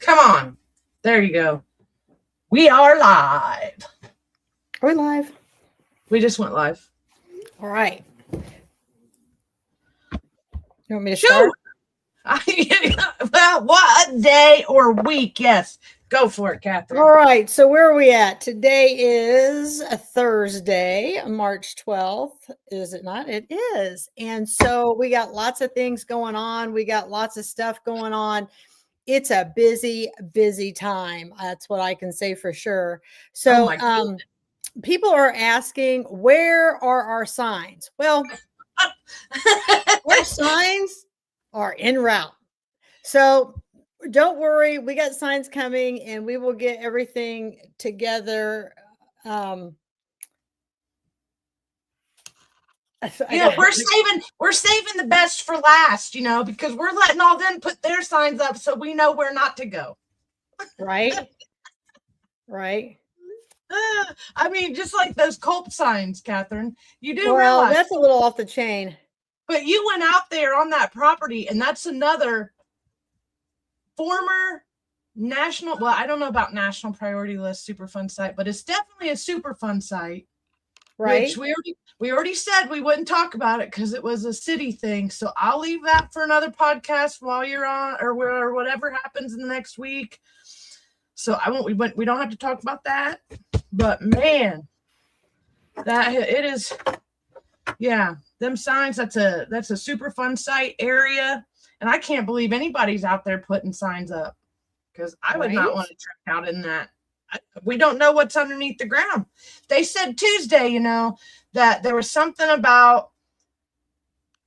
Come on. There you go. We are live. Are we live? We just went live. All right. You want me to start? Well, what day or week? Yes. Go for it, Catherine. All right. So where are we at? Today is a Thursday, March 12th. Is it not? It is. And so we got lots of things going on. We got lots of stuff going on. It's a busy, busy time. That's what I can say for sure. So people are asking, where are our signs? Well, our signs are en route. So don't worry, we got signs coming and we will get everything together. We're saving the best for last, because we're letting all them put their signs up so we know where not to go. Right. I mean, just like those cult signs, Catherine. You do realize that's a little off the chain. But you went out there on that property, and that's another former national, well, I don't know about national priority list Superfund site, but it's definitely a Superfund site. Right. Which we already said we wouldn't talk about it because it was a city thing. So I'll leave that for another podcast while you're on, or whatever happens in the next week. So we don't have to talk about that. But man, that it is, yeah, them signs, that's a Superfund site area. And I can't believe anybody's out there putting signs up, because I would not want to trek out in that. We don't know what's underneath the ground. They said Tuesday, that there was something about,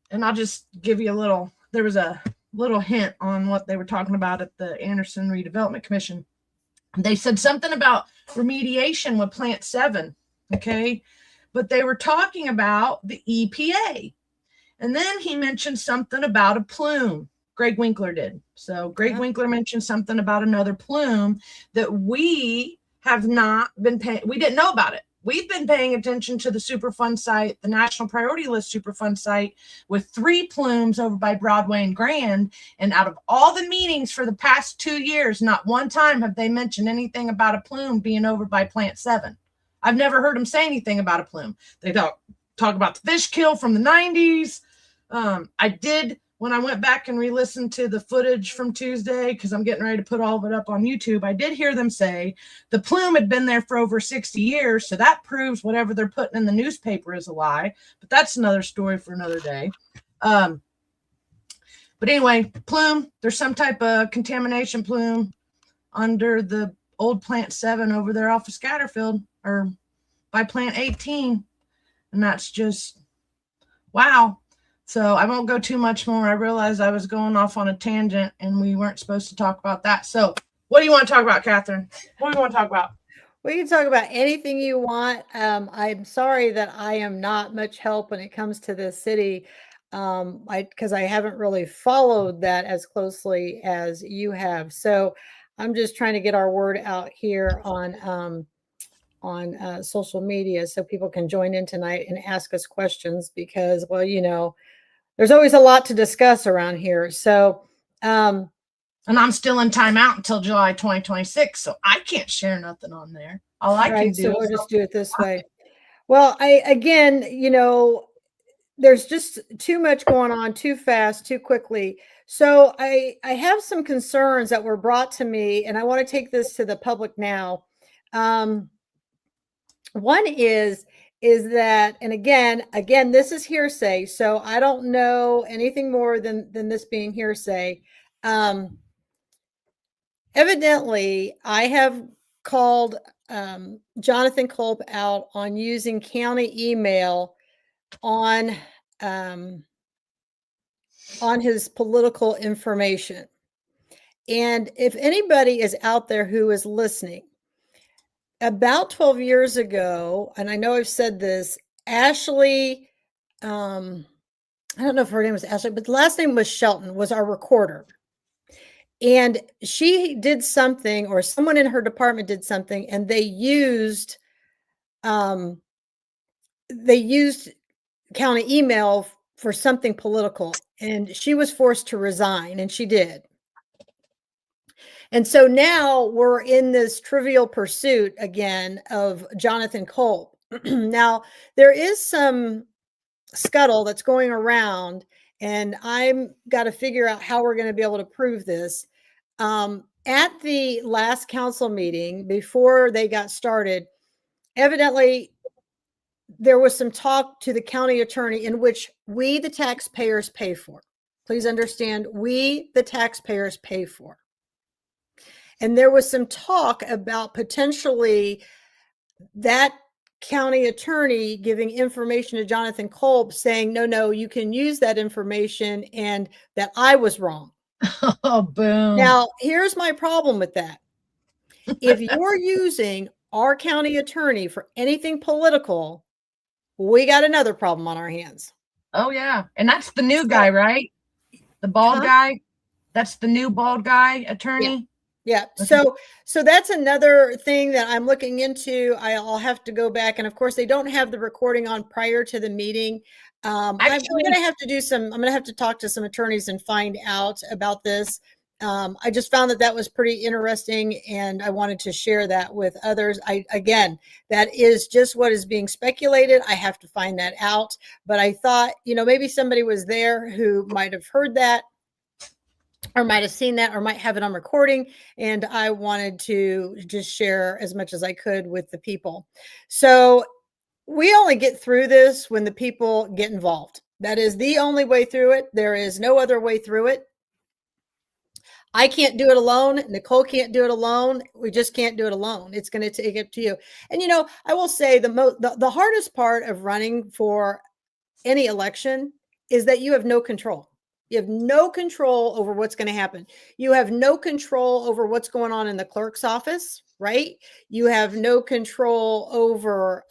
and I'll just give you there was a little hint on what they were talking about at the Anderson Redevelopment Commission. They said something about remediation with Plant 7, okay? But they were talking about the EPA. And then he mentioned something about a plume. Greg Winkler did. So Greg Winkler mentioned something about another plume that we have not been paying. We didn't know about it. We've been paying attention to the Superfund site, the National Priority List Superfund site, with 3 plumes over by Broadway and Grand. And out of all the meetings for the past 2 years, not one time have they mentioned anything about a plume being over by Plant 7. I've never heard them say anything about a plume. They talk about the fish kill from the 90s. I did, when I went back and re-listened to the footage from Tuesday, because I'm getting ready to put all of it up on YouTube, I did hear them say the plume had been there for over 60 years. So that proves whatever they're putting in the newspaper is a lie. But that's another story for another day. But anyway, plume, there's some type of contamination plume under the old Plant 7 over there off of Scatterfield, or by Plant 18. And that's just, wow. So I won't go too much more. I realized I was going off on a tangent and we weren't supposed to talk about that. So what do you want to talk about, Catherine? What do you want to talk about? We can talk about anything you want. I'm sorry that I am not much help when it comes to this city, because I haven't really followed that as closely as you have. So I'm just trying to get our word out here on social media so people can join in tonight and ask us questions, because, well, there's always a lot to discuss around here. So, and I'm still in timeout until July 2026, so I can't share nothing on there. All I can do. So we'll just do it this way. Well, there's just too much going on, too fast, too quickly. So I have some concerns that were brought to me, and I want to take this to the public now. One is that, and again, this is hearsay, so I don't know anything more than this being hearsay. Evidently, I have called Jonathan Culp out on using county email on his political information. And if anybody is out there who is listening, about 12 years ago, and I know I've said this, Ashley, I don't know if her name was Ashley, but the last name was Shelton, was our recorder. And she did something, or someone in her department did something, and they used county email for something political, and she was forced to resign, and she did. And so now we're in this trivial pursuit again of Jonathan Kolb. Now, there is some scuttle that's going around, and I'm got to figure out how we're going to be able to prove this. At the last council meeting, before they got started, evidently there was some talk to the county attorney in which we, the taxpayers, pay for. Please understand, we, the taxpayers, pay for. And there was some talk about potentially that county attorney giving information to Jonathan Kolb saying, no, you can use that information, and that I was wrong. Oh, boom. Now, here's my problem with that. If you're using our county attorney for anything political, we got another problem on our hands. Oh, yeah. And that's the new guy, right? The bald guy? That's the new bald guy attorney? Yeah. So that's another thing that I'm looking into. I'll have to go back. And of course, they don't have the recording on prior to the meeting. I'm going to have to I'm going to have to talk to some attorneys and find out about this. I just found that was pretty interesting, and I wanted to share that with others. Again, that is just what is being speculated. I have to find that out. But I thought, maybe somebody was there who might have heard that, or might have seen that, or might have it on recording. And I wanted to just share as much as I could with the people. So we only get through this when the people get involved. That is the only way through it. There is no other way through it. I can't do it alone. Nicole can't do it alone. We just can't do it alone. It's going to take it to you. And, I will say the hardest part of running for any election is that you have no control. You have no control over what's going to happen. You have no control over what's going on in the clerk's office, right? You have no control over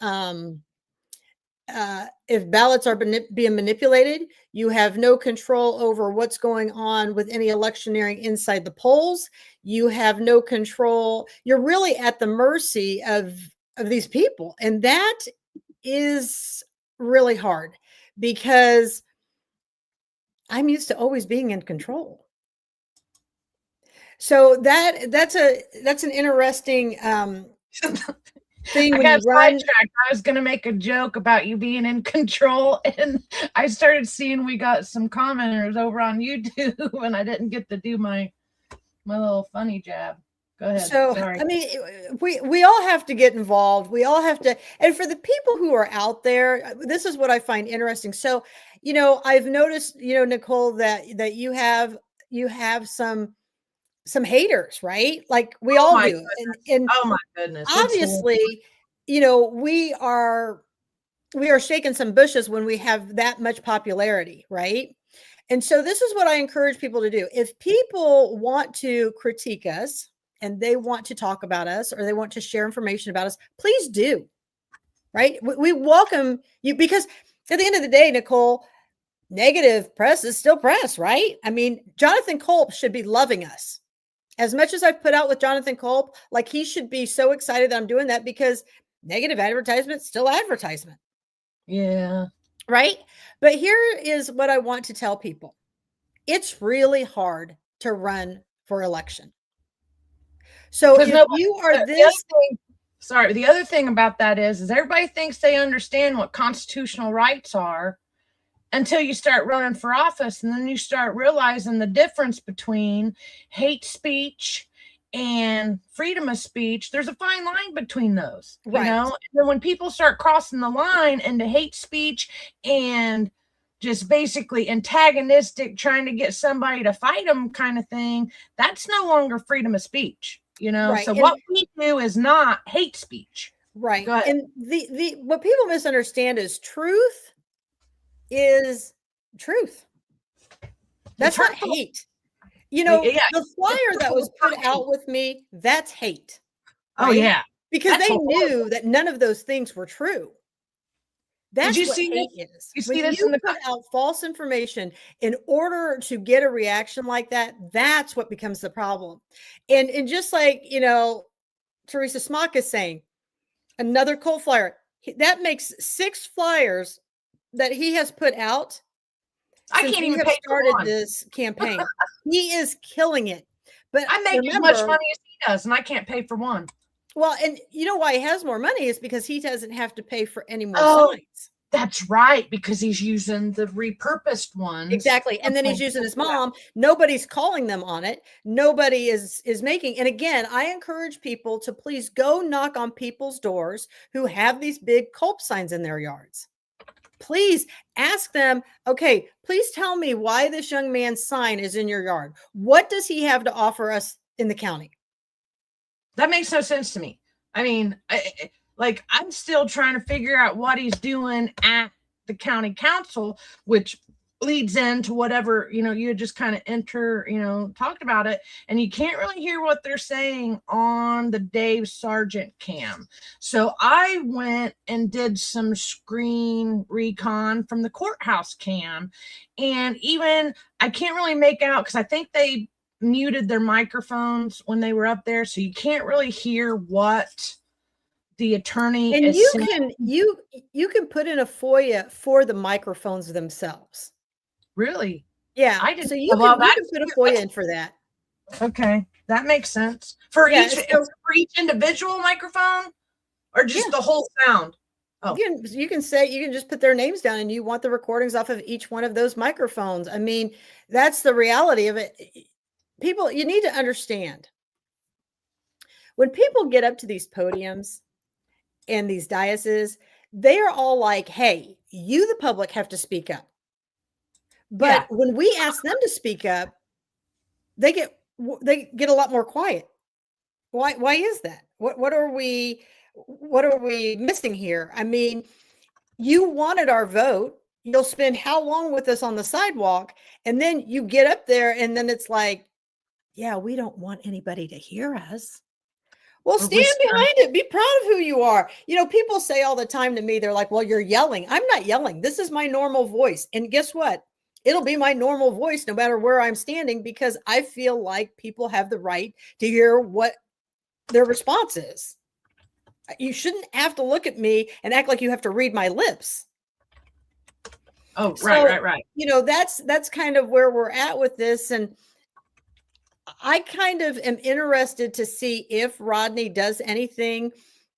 if ballots are being manipulated. You have no control over what's going on with any electioneering inside the polls. You have no control. You're really at the mercy of these people. And that is really hard, because I'm used to always being in control. So that's an interesting thing. I got sidetracked. I was going to make a joke about you being in control, and I started seeing we got some commenters over on YouTube, and I didn't get to do my little funny jab. Go ahead. So, sorry. I mean, we all have to get involved. We all have to. And for the people who are out there, this is what I find interesting. So, I've noticed, Nicole, that you have some haters, right? Like we all do. And oh my goodness. Obviously, we are shaking some bushes when we have that much popularity, right? And so this is what I encourage people to do. If people want to critique us, and they want to talk about us, or they want to share information about us, please do. Right? We welcome you, because at the end of the day, Nicole, negative press is still press, right? I mean, Jonathan Kolb should be loving us. As much as I've put out with Jonathan Kolb, like, he should be so excited that I'm doing that, because negative advertisement is still advertisement. Yeah. Right? But here is what I want to tell people. It's really hard to run for election. So if you are this... The other thing about that is everybody thinks they understand what constitutional rights are until you start running for office, and then you start realizing the difference between hate speech and freedom of speech. There's a fine line between those, right. And then when people start crossing the line into hate speech and just basically antagonistic, trying to get somebody to fight them kind of thing, that's no longer freedom of speech. Right. So what we do is not hate speech. Right. And the what people misunderstand is truth is truth. That's not hate. The flyer that was put out with me, that's hate. Right? Oh yeah. Because they knew that none of those things were true. That's what hate is. You see this when you put out false information in order to get a reaction like that, that's what becomes the problem. And just like, Teresa Smock is saying, another cold flyer, that makes 6 flyers that he has put out. I can't even started this campaign. He is killing it. But I make as much money as he does, and I can't pay for one. Well, and you know why he has more money is because he doesn't have to pay for any more signs. That's right, because he's using the repurposed ones. Exactly. And then he's using his mom. Nobody's calling them on it. Nobody is making. And again, I encourage people to please go knock on people's doors who have these big culp signs in their yards. Please ask them, okay, please tell me why this young man's sign is in your yard. What does he have to offer us in the county? That makes no sense to me. I mean, I'm still trying to figure out what he's doing at the county council, which leads into whatever, you just kind of talked about it, and you can't really hear what they're saying on the Dave Sargent cam. So I went and did some screen recon from the courthouse cam, and even I can't really make out because I think they muted their microphones when they were up there, so you can't really hear what the attorney and is you saying. you can put in a FOIA for the microphones themselves. Really? Yeah. I didn't. So you can put a FOIA in for that. Okay, that makes sense. For each individual microphone, or just the whole sound? Oh. You can just put their names down, and you want the recordings off of each one of those microphones. I mean, that's the reality of it. People, you need to understand, when people get up to these podiums and these dioceses, they are all like, hey, you, the public, have to speak up. But when we ask them to speak up, they get a lot more quiet. Why is that? What are we missing here? I mean, you wanted our vote. You'll spend how long with us on the sidewalk, and then you get up there, and then it's like, yeah, we don't want anybody to hear us. Well, stand behind it. Be proud of who you are. People say all the time to me, they're like, well, you're yelling. I'm not yelling. This is my normal voice. And guess what? It'll be my normal voice no matter where I'm standing, because I feel like people have the right to hear what their response is. You shouldn't have to look at me and act like you have to read my lips. Oh, right. That's kind of where we're at with this. And I kind of am interested to see if Rodney does anything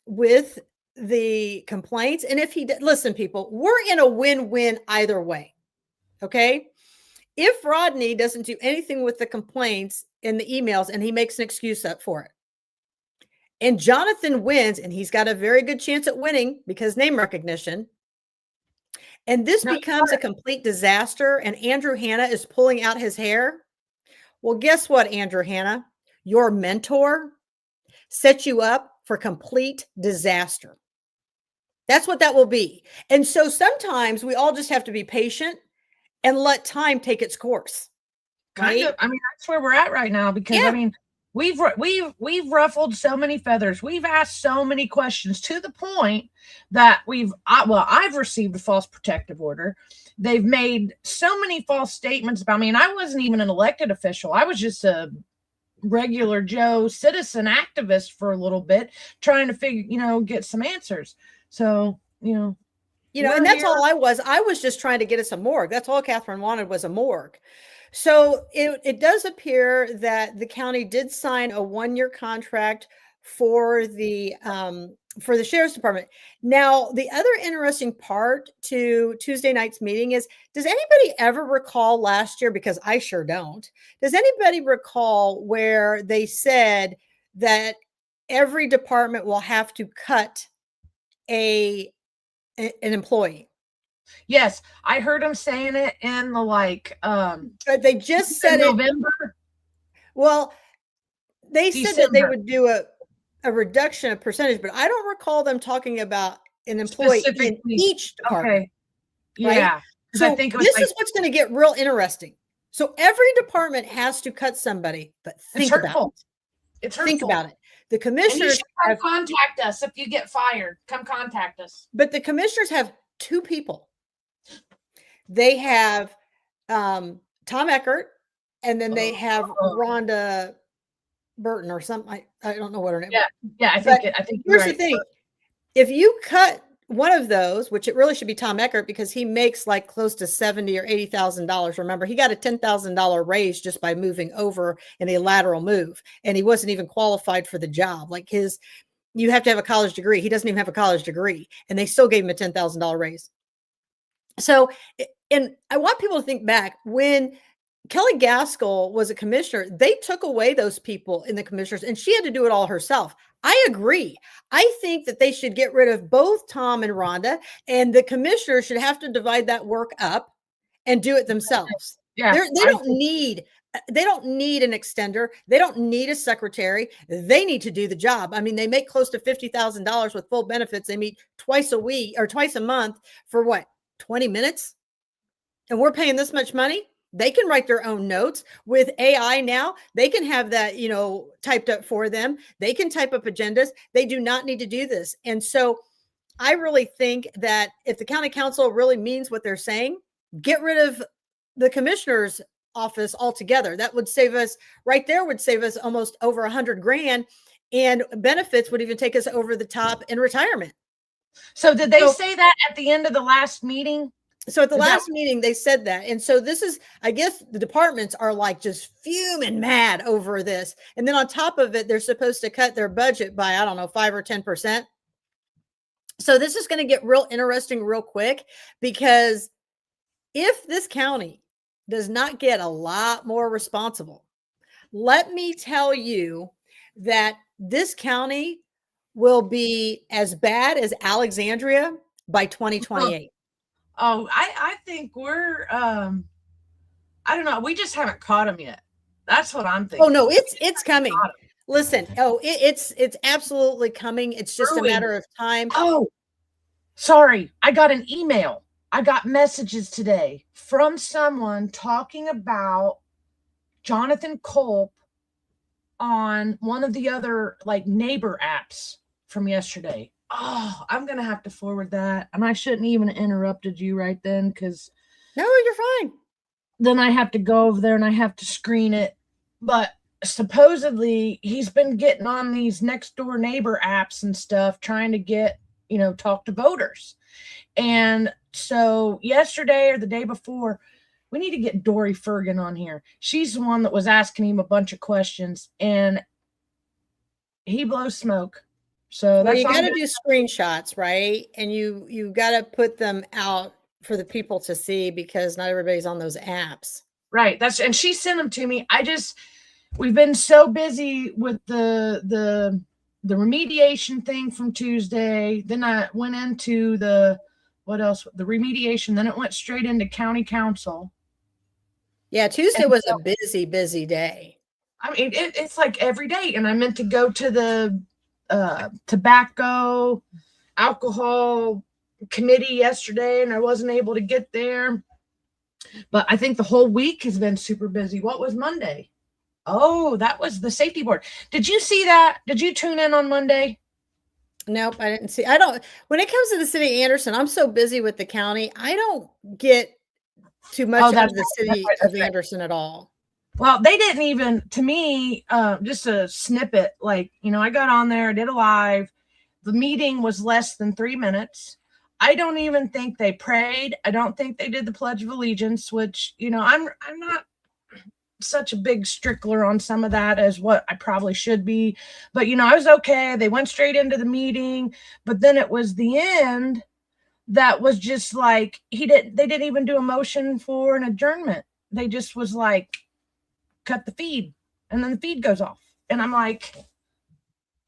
with the complaints. And if he did, listen, people, we're in a win-win either way. Okay. If Rodney doesn't do anything with the complaints in the emails and he makes an excuse up for it, and Jonathan wins, and he's got a very good chance at winning because name recognition, and this becomes a complete disaster, and Andrew Hanna is pulling out his hair. Well, guess what, Andrew Hanna? Your mentor set you up for complete disaster. That's what that will be. And so sometimes we all just have to be patient and let time take its course. Kind of. I mean, that's where we're at right now, because I mean, we've ruffled so many feathers. We've asked so many questions to the point that I've received a false protective order. They've made so many false statements about me, and I wasn't even an elected official. I was just a regular Joe citizen activist for a little bit, trying to get some answers. So, and that's all I was. I was just trying to get us a morgue. That's all Catherine wanted, was a morgue. So it does appear that the county did sign a 1-year contract for the sheriff's department. Now, the other interesting part to Tuesday night's meeting is, does anybody ever recall last year, because I sure don't, does anybody recall where they said that every department will have to cut an employee? Yes, I heard them saying it in the they just said November. Well, they said that they would do a reduction of percentage, but I don't recall them talking about an employee in each department. Okay. Yeah. Right? So this is what's going to get real interesting. So every department has to cut somebody, but think about it. It's hurtful. Think about it. The commissioners have contact us if you get fired. Come contact us. But the commissioners have 2 people. They have Tom Eckert, and then they have Rhonda or something. I don't know what her name is. Yeah, I think here's the thing. If you cut one of those, which it really should be Tom Eckert because he makes like close to $70,000 or $80,000. Remember, he got a $10,000 raise just by moving over in a lateral move, and he wasn't even qualified for the job. Like you have to have a college degree. He doesn't even have a college degree, and they still gave him a $10,000 raise. So, and I want people to think back when Kelly Gaskell was a commissioner, they took away those people in the commissioners, and she had to do it all herself. I agree. I think that they should get rid of both Tom and Rhonda, and the commissioners should have to divide that work up and do it themselves. Yeah, they don't need an extender. They don't need a secretary. They need to do the job. I mean, they make close to $50,000 with full benefits. They meet twice a week or twice a month for what, 20 minutes? And we're paying this much money. They can write their own notes with AI now. They can have that, typed up for them. They can type up agendas. They do not need to do this. And so I really think that if the county council really means what they're saying, get rid of the commissioner's office altogether. That would save us right there, would save us almost over $100,000, and benefits would even take us over the top in retirement. So did they say that at the end of the last meeting? So at the last meeting, they said that. And so this is, I guess the departments are like just fuming mad over this. And then on top of it, they're supposed to cut their budget by, I don't know, 5 or 10%. So this is going to get real interesting real quick, because if this county does not get a lot more responsible, let me tell you that this county will be as bad as Alexandria by 2028. Oh, I think we're, I don't know. We just haven't caught them yet. That's what I'm thinking. Oh no, it's coming. Listen, it's absolutely coming. It's just a matter of time. Oh, sorry. I got an email. I got messages today from someone talking about Jonathan Culp on one of the other like neighbor apps from yesterday. Oh, I'm going to have to forward that. And I shouldn't even interrupted you right then, because no, you're fine. Then I have to go over there and I have to screen it. But supposedly he's been getting on these next door neighbor apps and stuff, trying to get, talk to voters. And so yesterday or the day before, we need to get Dory Fergan on here. She's the one that was asking him a bunch of questions, and he blows smoke. So you got to do screenshots, right? And you got to put them out for the people to see, because not everybody's on those apps. Right. And she sent them to me. We've been so busy with the remediation thing from Tuesday. Then I went into the remediation. Then it went straight into county council. Yeah. Tuesday was a busy day. I mean, it's like every day. And I meant to go to the tobacco, alcohol committee yesterday, and I wasn't able to get there. But I think the whole week has been super busy. What was Monday? Oh, that was the safety board. Did you see that? Did you tune in on Monday? Nope, I didn't see. When it comes to the city of Anderson, I'm so busy with the county, I don't get too much out of the city of Anderson at all. Well, they didn't even, to me, just a snippet, like, I got on there, did a live. The meeting was less than 3 minutes. I don't even think they prayed. I don't think they did the Pledge of Allegiance, which, I'm not such a big stickler on some of that as what I probably should be. But, I was okay. They went straight into the meeting. But then it was the end that was just like, they didn't even do a motion for an adjournment. They just was like, cut the feed, and then the feed goes off. And I'm like,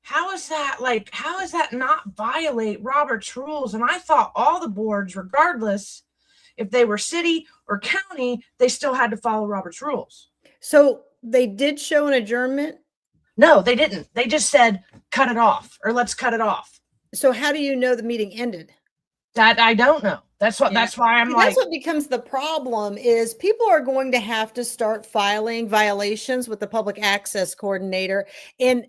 how is that not violate Robert's rules? And I thought all the boards, regardless if they were city or county, they still had to follow Robert's rules. So they did show an adjournment? No, they didn't. They just said, cut it off, or let's cut it off. So how do you know the meeting ended? That I don't know. That's why that's what becomes the problem, is people are going to have to start filing violations with the public access coordinator. And,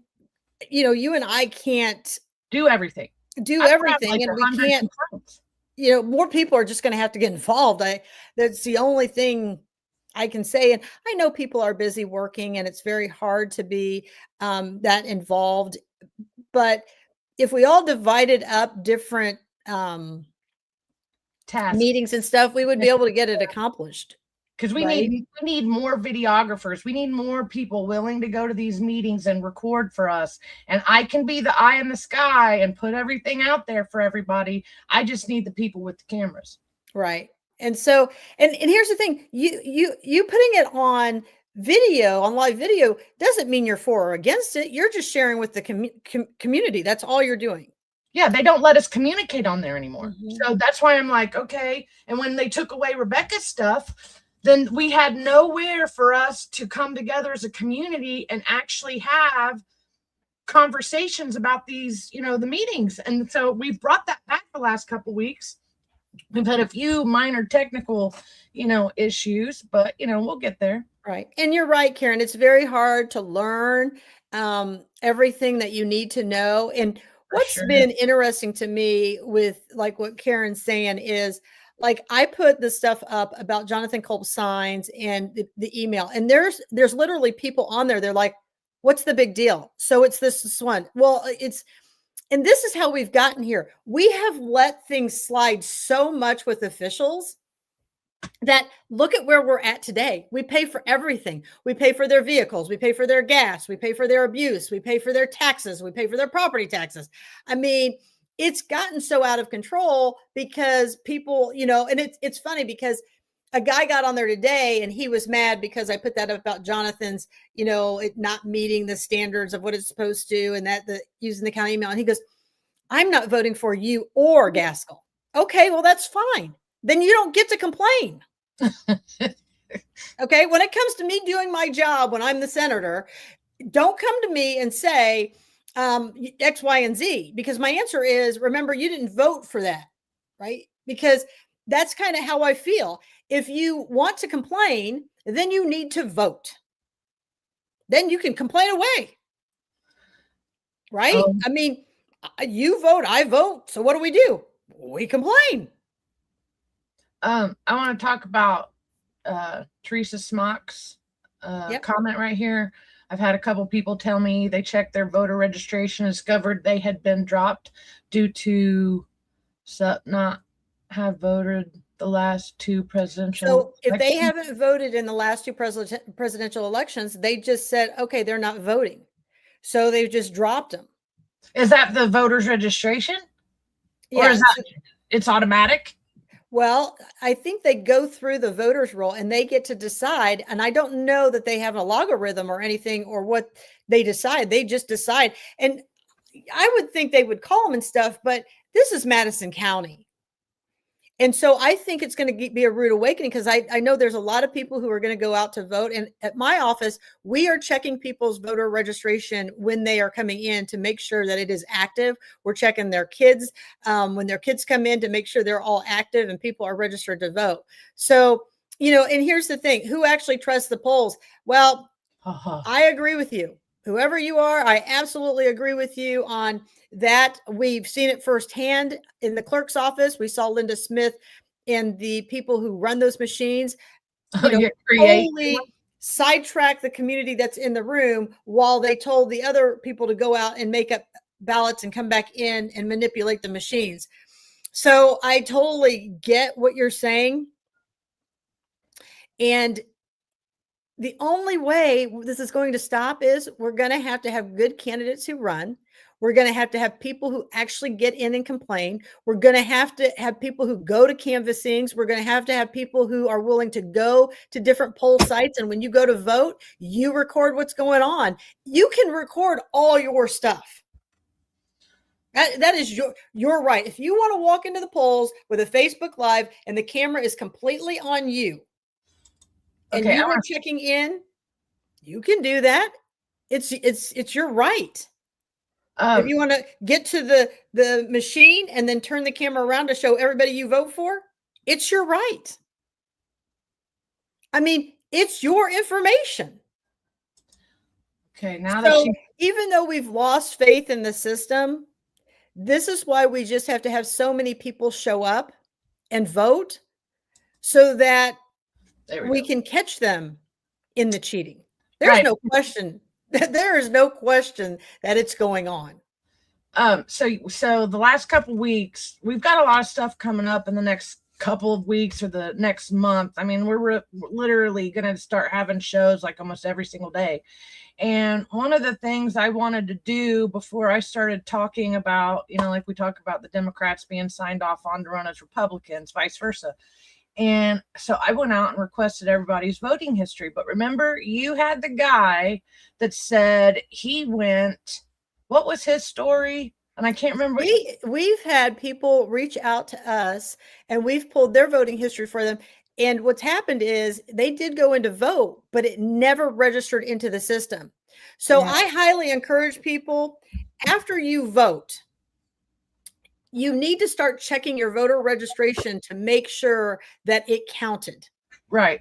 you and I can't do everything. And we can't, more people are just going to have to get involved. That's the only thing I can say. And I know people are busy working, and it's very hard to be that involved. But if we all divided up different Task. meetings and stuff, we would be able to get it accomplished. Because we need more videographers. We need more people willing to go to these meetings and record for us. And I can be the eye in the sky and put everything out there for everybody. I just need the people with the cameras. Right. And so, and here's the thing, you putting it on video, on live video, doesn't mean you're for or against it. You're just sharing with the community. That's all you're doing. Yeah, they don't let us communicate on there anymore. So that's why I'm like, okay. And when they took away Rebecca's stuff, then we had nowhere for us to come together as a community and actually have conversations about these, the meetings. And so we've brought that back the last couple of weeks. We've had a few minor technical, issues, but, we'll get there. Right. And you're right, Karen. It's very hard to learn everything that you need to know. And what's been interesting to me with like what Karen's saying is, like, I put the stuff up about Jonathan Culp's signs and the email, and there's literally people on there. They're like, what's the big deal? So it's this one. Well, and this is how we've gotten here. We have let things slide so much with officials that look at where we're at today. We pay for everything. We pay for their vehicles. We pay for their gas. We pay for their abuse. We pay for their taxes. We pay for their property taxes. I mean, it's gotten so out of control because people, and it's funny because a guy got on there today and he was mad because I put that up about Jonathan's, it not meeting the standards of what it's supposed to, and that using the county email. And he goes, I'm not voting for you or Gaskell. Okay, well, that's fine. Then you don't get to complain. Okay. When it comes to me doing my job, when I'm the senator, don't come to me and say, X, Y, and Z, because my answer is, remember, you didn't vote for that, right? Because that's kind of how I feel. If you want to complain, then you need to vote. Then you can complain away, right? I mean, you vote, I vote. So what do? We complain. I want to talk about Teresa Smock's comment right here. I've had a couple people tell me they checked their voter registration and discovered they had been dropped due to not have voted the last two presidential elections. If they haven't voted in the last two presidential elections, they just said, okay, they're not voting. So they've just dropped them. Is that the voters registration? Yeah. Or is that it's automatic? Well, I think they go through the voters roll and they get to decide. And I don't know that they have a logarithm or anything or what they decide. They just decide. And I would think they would call them and stuff, but this is Madison County. And so I think it's going to be a rude awakening because I know there's a lot of people who are going to go out to vote. And at my office, we are checking people's voter registration when they are coming in to make sure that it is active. We're checking their kids when their kids come in to make sure they're all active and people are registered to vote. So, and here's the thing, who actually trusts the polls? Well, I agree with you. Whoever you are, I absolutely agree with you on that. We've seen it firsthand in the clerk's office. We saw Linda Smith and the people who run those machines totally sidetrack the community that's in the room while they told the other people to go out and make up ballots and come back in and manipulate the machines. So I totally get what you're saying. And the only way this is going to stop is we're going to have good candidates who run. We're going to have people who actually get in and complain. We're going to have people who go to canvassings. We're going to have people who are willing to go to different poll sites. And when you go to vote, you record what's going on. You can record all your stuff. That is your right. If you want to walk into the polls with a Facebook Live and the camera is completely on you, and you are checking in, you can do that. It's your right. If you want to get to the machine and then turn the camera around to show everybody you vote for, it's your right. I mean, it's your information. Okay, now even though we've lost faith in the system, this is why we just have to have so many people show up and vote so that we can catch them in the cheating. There's no question. There is no question that it's going on. So the last couple weeks, we've got a lot of stuff coming up in the next couple of weeks or the next month. I mean, we're literally going to start having shows like almost every single day. And one of the things I wanted to do before I started talking about, like we talk about the Democrats being signed off on to run as Republicans, vice versa. And so I went out and requested everybody's voting history. But remember, you had the guy that said he went, what was his story? And I can't remember. We've had people reach out to us and we've pulled their voting history for them. And what's happened is they did go in to vote, but it never registered into the system. So Yeah. I highly encourage people, after you vote, you need to start checking your voter registration to make sure that it counted. Right.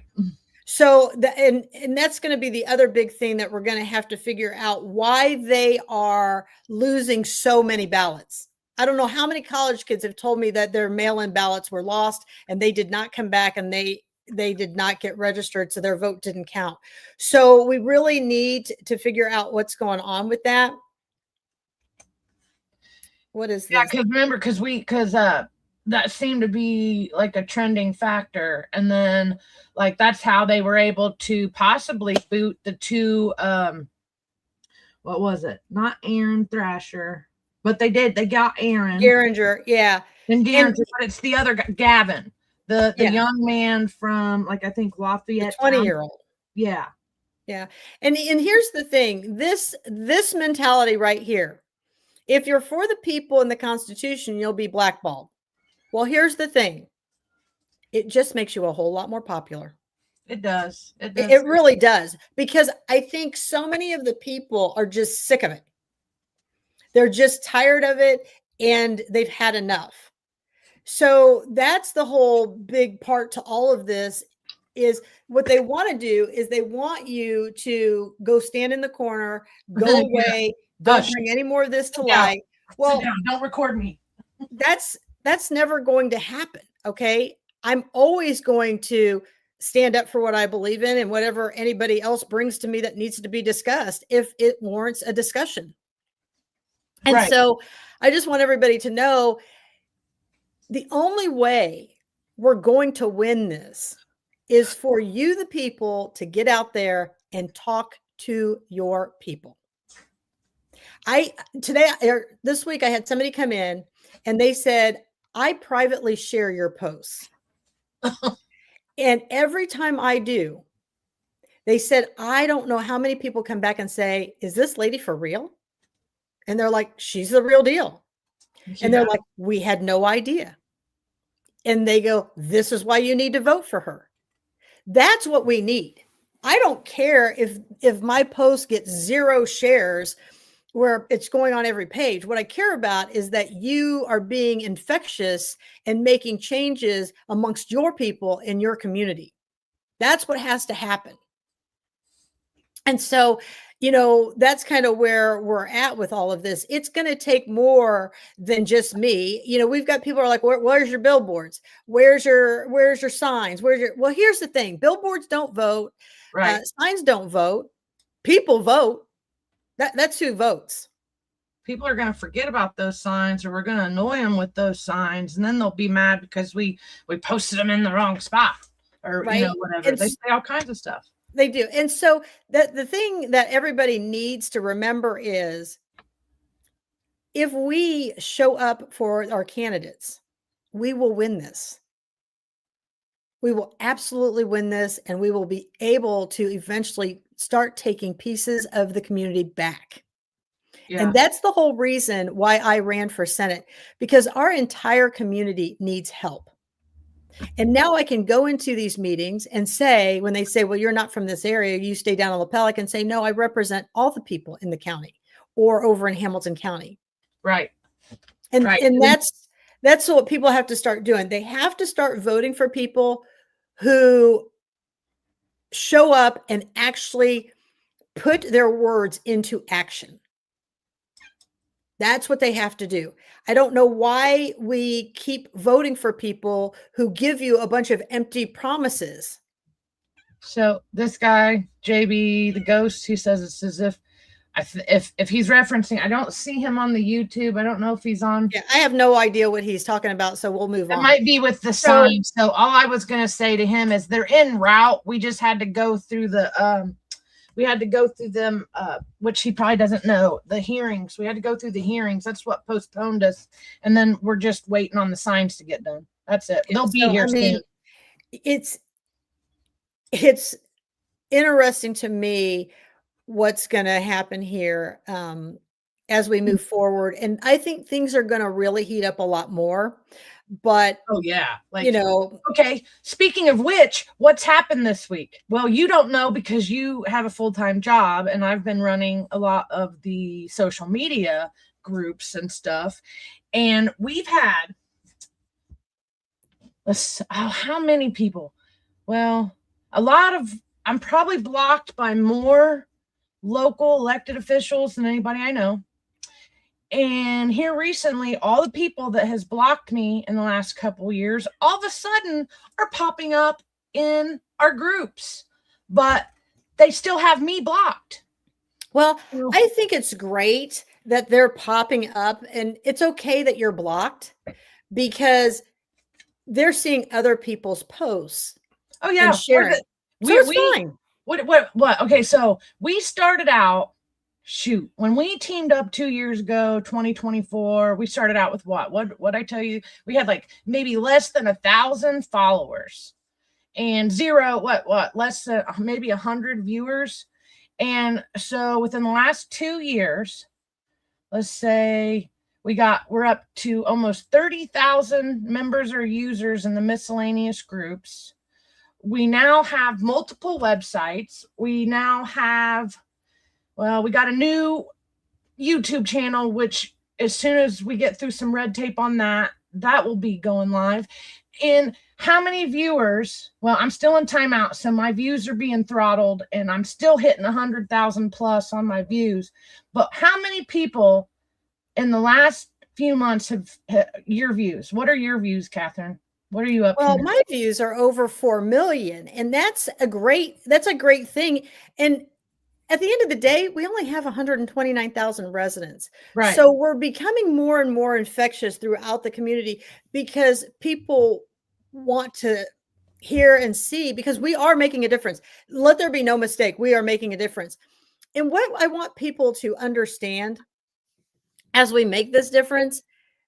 So and that's going to be the other big thing that we're going to have to figure out, why they are losing so many ballots. I don't know how many college kids have told me that their mail-in ballots were lost and they did not come back and they did not get registered, so their vote didn't count. So we really need to figure out what's going on with that. What is this? Yeah, because remember, because that seemed to be like a trending factor, and then like that's how they were able to possibly boot the two what was it, not Aaron Thrasher, but they got Aaron Garinger, yeah, and Garinger, but it's the other guy, Gavin, the young man from, like, I think Lafayette, 20-year-old. Yeah. And here's the thing, this mentality right here, if you're for the people in the Constitution, you'll be blackballed. Well, here's the thing. It just makes you a whole lot more popular. It does. It really does. Because I think so many of the people are just sick of it. They're just tired of it and they've had enough. So that's the whole big part to all of this, is what they want to do is they want you to go stand in the corner, go away, don't bring any more of this to light. Well, don't record me. That's never going to happen. Okay. I'm always going to stand up for what I believe in and whatever anybody else brings to me that needs to be discussed, if it warrants a discussion. And so I just want everybody to know, the only way we're going to win this is for you, the people, to get out there and talk to your people. This week I had somebody come in and they said, I privately share your posts. And every time I do, they said, I don't know how many people come back and say, is this lady for real? And they're like, she's the real deal. Yeah. And they're like, we had no idea. And they go, this is why you need to vote for her. That's what we need. I don't care if my post gets 0 shares where it's going on every page. What I care about is that you are being infectious and making changes amongst your people in your community. That's what has to happen. And so, that's kind of where we're at with all of this. It's going to take more than just me. We've got people who are like, where's your billboards? Where's your signs? Well, here's the thing. Billboards don't vote. Right. Signs don't vote. People vote. That's who votes. People are going to forget about those signs, or we're going to annoy them with those signs, and then they'll be mad because we posted them in the wrong spot, or whatever. And they say all kinds of stuff. They do. And so the thing that everybody needs to remember is, if we show up for our candidates, we will win this. We will absolutely win this, and we will be able to eventually start taking pieces of the community back. Yeah. And that's the whole reason why I ran for Senate, because our entire community needs help. And now I can go into these meetings and say, when they say, well, you're not from this area, you stay down in La Pelican, and say, no, I represent all the people in the county or over in Hamilton County. Right. And that's what people have to start doing. They have to start voting for people who show up and actually put their words into action. That's what they have to do. I don't know why we keep voting for people who give you a bunch of empty promises. So this guy, JB, the ghost, he says it's as if If he's referencing, I don't see him on the YouTube. I don't know if he's on. Yeah, I have no idea what he's talking about, so we'll move on. It might be with the sign. So all I was going to say to him is they're en route. We just had to go through the we had to go through them, which he probably doesn't know, the hearings. We had to go through the hearings. That's what postponed us. And then we're just waiting on the signs to get done. That's it. They'll be here soon. It's interesting to me what's going to happen here as we move forward. And I think things are going to really heat up a lot more. But oh yeah, like, you know, okay, speaking of which, what's happened this week? Well, you don't know because you have a full-time job, and I've been running a lot of the social media groups and stuff, and we've had how many people? Well, a lot of, I'm probably blocked by more local elected officials than anybody I know. And here recently, all the people that has blocked me in the last couple of years, all of a sudden are popping up in our groups, but they still have me blocked. Well, I think it's great that they're popping up, and it's okay that you're blocked because they're seeing other people's posts. Oh yeah, and sharing. So it's fine. What? Okay, so we started out. Shoot, when we teamed up 2 years ago, 2024, we started out with what I tell you, we had like maybe less than 1,000 followers and zero, less than maybe 100 viewers. And so within the last 2 years, let's say we're up to almost 30,000 members or users in the miscellaneous groups. We now have multiple websites. We now have, well, we got a new YouTube channel, which as soon as we get through some red tape on that will be going live. And how many viewers? Well, I'm still in timeout, so my views are being throttled, and I'm still hitting 100,000 plus on my views. But how many people in the last few months have your views? What are your views, Catherine? What are you up to? Well, my views are over 4 million, and that's a great thing. And at the end of the day, we only have 129,000 residents. Right. So we're becoming more and more infectious throughout the community because people want to hear and see, because we are making a difference. Let there be no mistake. We are making a difference. And what I want people to understand as we make this difference,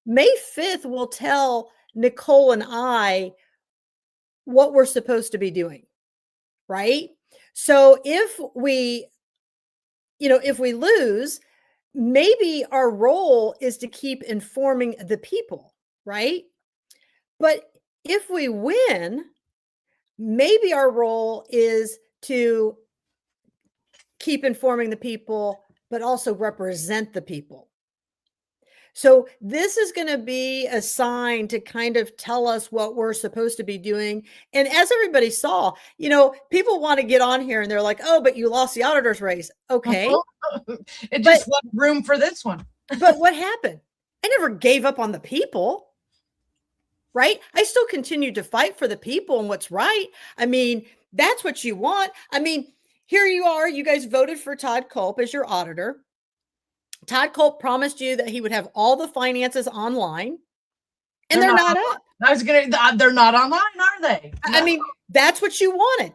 May 5th will tell Nicole and I what we're supposed to be doing, right? So if we lose, maybe our role is to keep informing the people, right? But if we win, maybe our role is to keep informing the people, but also represent the people. So this is going to be a sign to kind of tell us what we're supposed to be doing. And as everybody saw, people want to get on here and they're like, oh, but you lost the auditor's race. Okay. It just left room for this one. But what happened? I never gave up on the people, right? I still continued to fight for the people and what's right. I mean, that's what you want. I mean, here you are. You guys voted for Todd Culp as your auditor. Todd Culp promised you that he would have all the finances online, and they're not up. They're not online, are they? No. I mean, that's what you wanted.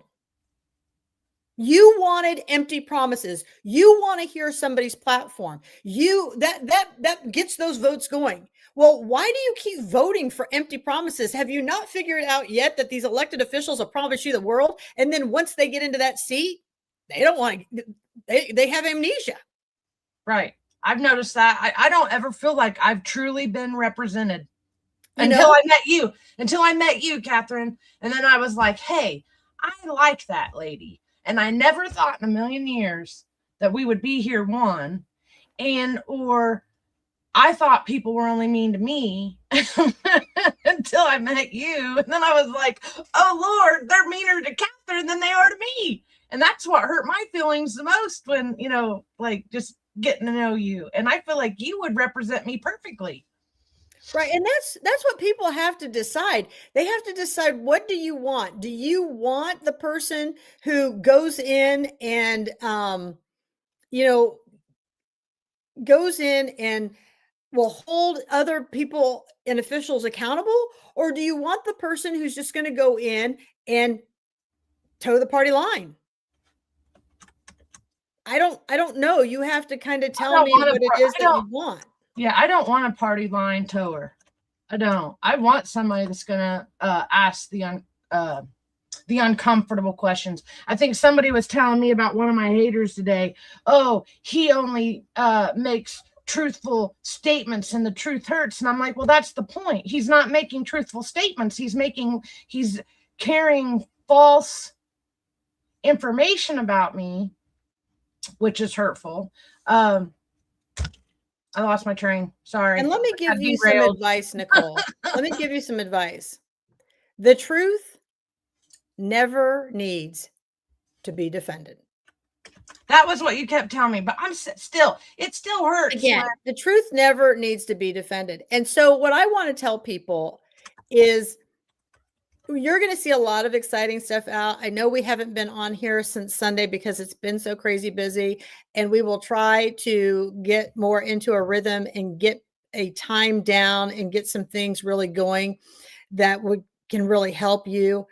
You wanted empty promises. You want to hear somebody's platform. That gets those votes going. Well, why do you keep voting for empty promises? Have you not figured out yet that these elected officials will promise you the world, and then once they get into that seat, they don't want to. They have amnesia. Right. I've noticed that. I don't ever feel like I've truly been represented until I met you, Catherine. And then I was like, hey, I like that lady. And I never thought in a million years that we would be here, or I thought people were only mean to me until I met you. And then I was like, oh Lord, they're meaner to Catherine than they are to me. And that's what hurt my feelings the most when, just getting to know you. And I feel like you would represent me perfectly. Right. And that's what people have to decide. They have to decide, what do you want? Do you want the person who goes in and goes in and will hold other people and officials accountable? Or do you want the person who's just going to go in and toe the party line? I don't know. You have to kind of tell me what it is that you want. Yeah, I don't want a party line tower. I don't. I want somebody that's gonna ask the uncomfortable questions. I think somebody was telling me about one of my haters today. Oh, he only makes truthful statements and the truth hurts. And I'm like, well, that's the point. He's not making truthful statements. He's carrying false information about me, which is hurtful. I lost my train. Sorry. And let me give you some advice, Nicole. Let me give you some advice. The truth never needs to be defended. That was what you kept telling me, but it still hurts. Again, the truth never needs to be defended. And so what I want to tell people is you're going to see a lot of exciting stuff out. I know we haven't been on here since Sunday because it's been so crazy busy, and we will try to get more into a rhythm and get a time down and get some things really going that can really help you.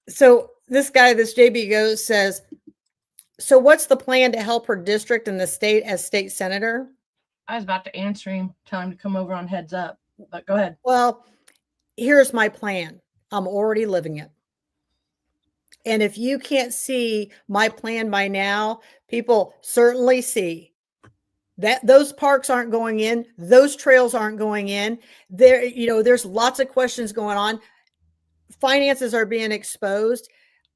So this guy, this JB Goes says, so what's the plan to help her district in the state as state senator? I was about to answer him, tell him to come over on Heads Up, but go ahead. Well, here's my plan. I'm already living it. And if you can't see my plan by now, people certainly see that those parks aren't going in, those trails aren't going in. There's lots of questions going on. Finances are being exposed.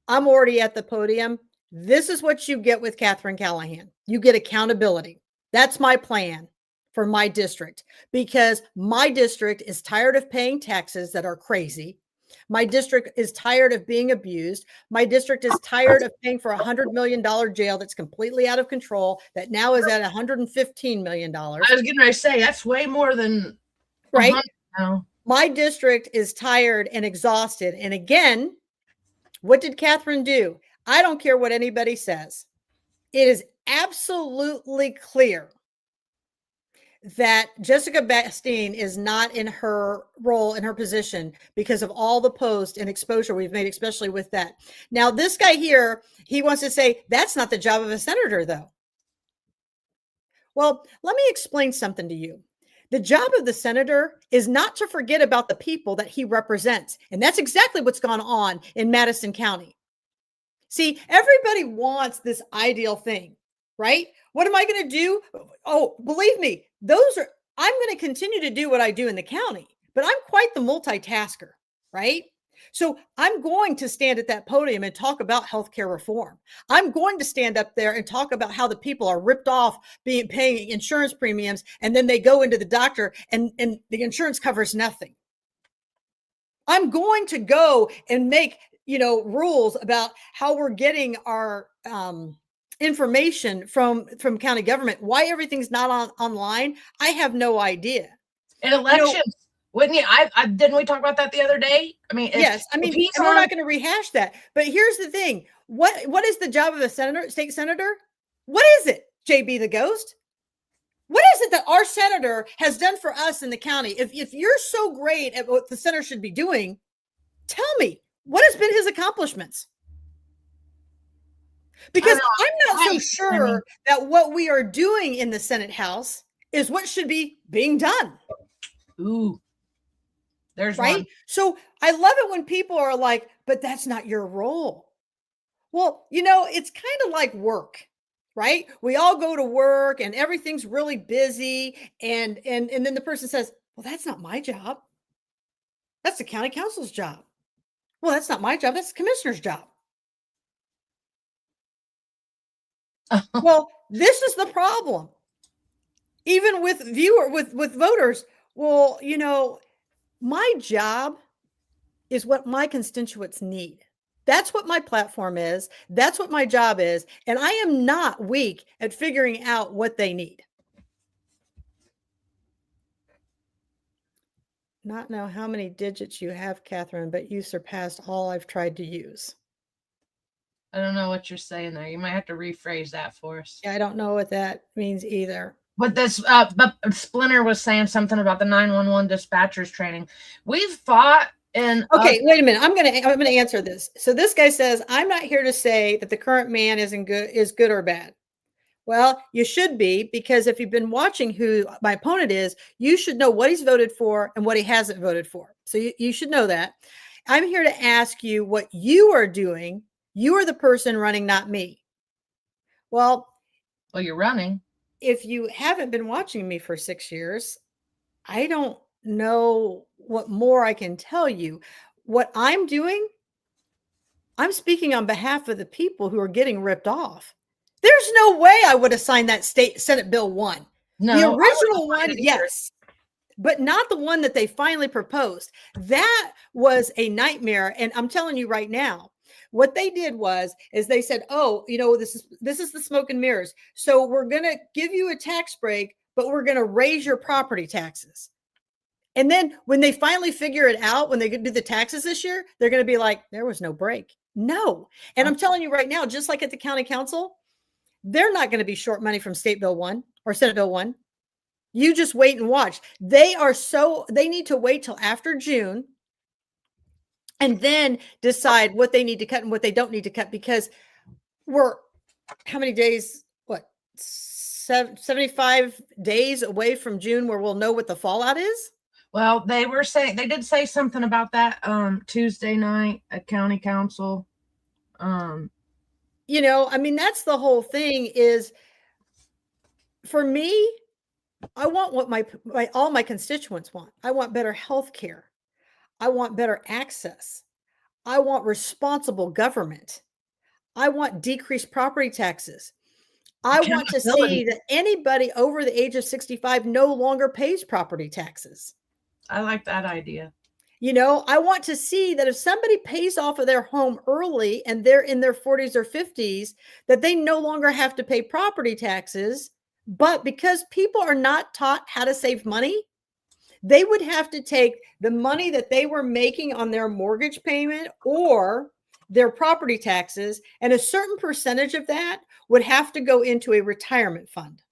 I'm already at the podium. This is what you get with Catherine Callahan. You get accountability. That's my plan for my district, because my district is tired of paying taxes that are crazy. My district is tired of being abused. My district is tired of paying for $100 million jail that's completely out of control, that now is at $115 million. I was getting ready to say, that's way more than right now. My district is tired and exhausted. And again, what did Catherine do? I don't care what anybody says. It is absolutely clear that Jessica Bastine is not in her role, in her position, because of all the posts and exposure we've made, especially with that. Now, this guy here, he wants to say that's not the job of a senator, though. Well, let me explain something to you. The job of the senator is not to forget about the people that he represents. And that's exactly what's gone on in Madison County. See, everybody wants this ideal thing, right? What am I going to do? Oh, believe me, I'm going to continue to do what I do in the county, but I'm quite the multitasker, right? So I'm going to stand at that podium and talk about healthcare reform. I'm going to stand up there and talk about how the people are ripped off paying insurance premiums, and then they go into the doctor and the insurance covers nothing. I'm going to go and make rules about how we're getting our information from county government. Why everything's not online, I have no idea. In elections, wouldn't you? Didn't we talk about that the other day? I mean, yes. I mean, and we're not going to rehash that. But here's the thing: what is the job of a state senator? What is it, JB the Ghost? What is it that our senator has done for us in the county? If you're so great at what the senator should be doing, tell me, what has been his accomplishments? Because I'm not so sure that what we are doing in the Senate House is what should be being done. Ooh, there's right. One. So I love it when people are like, but that's not your role. Well, it's kind of like work, right? We all go to work and everything's really busy. And then the person says, well, that's not my job. That's the county council's job. Well, that's not my job. That's the commissioner's job. Well, this is the problem. Even with with voters. Well, my job is what my constituents need. That's what my platform is. That's what my job is. And I am not weak at figuring out what they need. Not know how many digits you have, Catherine, but you surpassed all I've tried to use. I don't know what you're saying there. You might have to rephrase that for us. I don't know what that means either. But but Splinter was saying something about the 911 dispatchers training. We've fought in. Okay, wait a minute. I'm gonna answer this. So this guy says, I'm not here to say that the current man is good or bad. Well, you should be, because if you've been watching who my opponent is, you should know what he's voted for and what he hasn't voted for. So you should know that. I'm here to ask you what you are doing. You are the person running, not me. Well, you're running. If you haven't been watching me for 6 years, I don't know what more I can tell you. What I'm doing, I'm speaking on behalf of the people who are getting ripped off. There's no way I would have signed that Senate Bill 1. No, the original one, yes, but not the one that they finally proposed. That was a nightmare. And I'm telling you right now, what they did is they said, oh, this is the smoke and mirrors. So we're going to give you a tax break, but we're going to raise your property taxes. And then when they finally figure it out, when they do the taxes this year, they're going to be like, there was no break. No. And I'm telling you right now, just like at the county council, they're not going to be short money from State Bill 1 or Senate Bill 1. You just wait and watch. They need to wait till after June and then decide what they need to cut and what they don't need to cut, because we're how many days? 75 days away from June where we'll know what the fallout is? Well, they did say something about that Tuesday night at county council. That's the whole thing is, for me, I want what all my constituents want. I want better health care. I want better access. I want responsible government. I want decreased property taxes. I want to see that anybody over the age of 65 no longer pays property taxes. I like that idea. I want to see that if somebody pays off of their home early and they're in their 40s or 50s, that they no longer have to pay property taxes. But because people are not taught how to save money, they would have to take the money that they were making on their mortgage payment or their property taxes, and a certain percentage of that would have to go into a retirement fund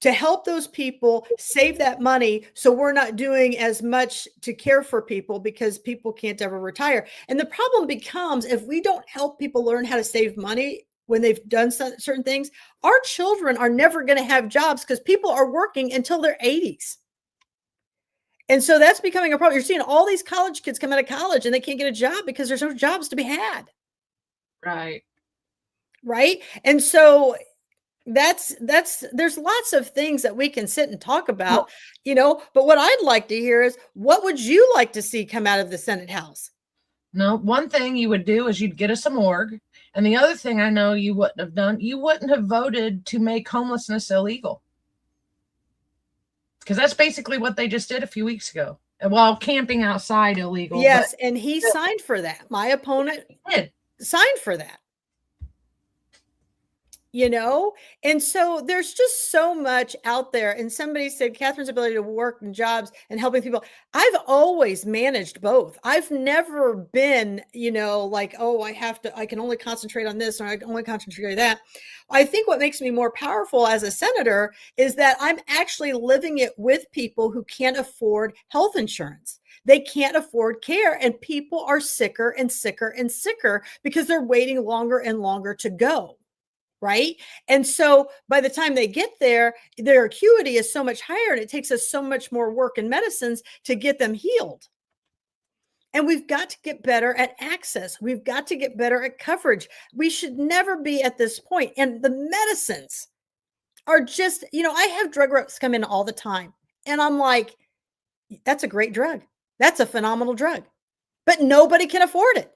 to help those people save that money, so we're not doing as much to care for people because people can't ever retire. And the problem becomes, if we don't help people learn how to save money when they've done certain things, our children are never going to have jobs because people are working until their 80s. And so that's becoming a problem. You're seeing all these college kids come out of college and they can't get a job because there's no jobs to be had. Right. Right. And so there's lots of things that we can sit and talk about, but what I'd like to hear is, what would you like to see come out of the Senate House? No, one thing you would do is you'd get us a morgue. And the other thing I know you wouldn't have done, you wouldn't have voted to make homelessness illegal. Because that's basically what they just did a few weeks ago. While camping outside illegal. Yes, and he signed for that. My opponent signed for that. And so there's just so much out there. And somebody said Catherine's ability to work in jobs and helping people. I've always managed both. I've never been, like, oh, I can only concentrate on this or I can only concentrate on that. I think what makes me more powerful as a senator is that I'm actually living it with people who can't afford health insurance. They can't afford care, and people are sicker and sicker and sicker because they're waiting longer and longer to go. Right. And so by the time they get there, their acuity is so much higher, and it takes us so much more work in medicines to get them healed. And we've got to get better at access. We've got to get better at coverage. We should never be at this point. And the medicines are just, I have drug reps come in all the time, and I'm like, that's a great drug. That's a phenomenal drug, but nobody can afford it.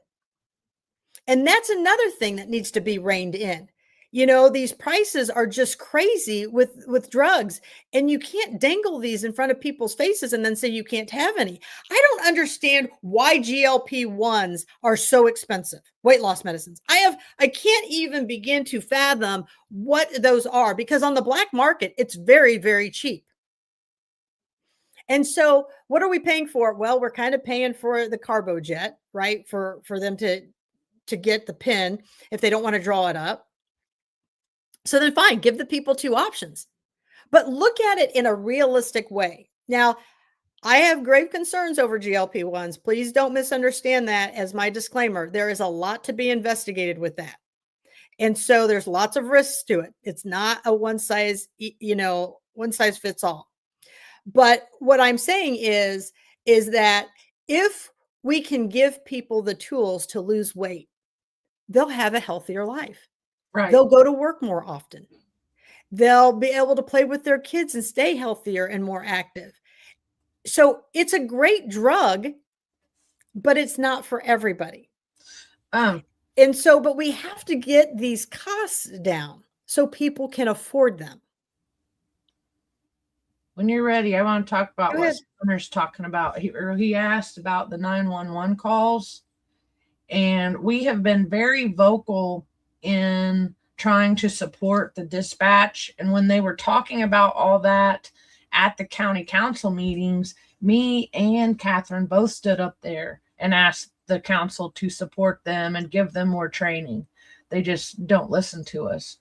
And that's another thing that needs to be reined in. These prices are just crazy with drugs, and you can't dangle these in front of people's faces and then say you can't have any. I don't understand why GLP-1s are so expensive, weight loss medicines. I can't even begin to fathom what those are, because on the black market, it's very, very cheap. And so what are we paying for? Well, we're kind of paying for the carbo jet, right? For them to to get the pin if they don't want to draw it up. So then fine, give the people two options, but look at it in a realistic way. Now, I have grave concerns over GLP-1s. Please don't misunderstand that as my disclaimer. There is a lot to be investigated with that. And so there's lots of risks to it. It's not a one size fits all. But what I'm saying is that if we can give people the tools to lose weight, they'll have a healthier life. Right. They'll go to work more often. They'll be able to play with their kids and stay healthier and more active. So it's a great drug, but it's not for everybody. And so, but we have to get these costs down so people can afford them. When you're ready, I want to talk about what Summer's talking about. He asked about the 911 calls, and we have been very vocal in trying to support the dispatch. And when they were talking about all that at the county council meetings, me and Catherine both stood up there and asked the council to support them and give them more training. They just don't listen to us.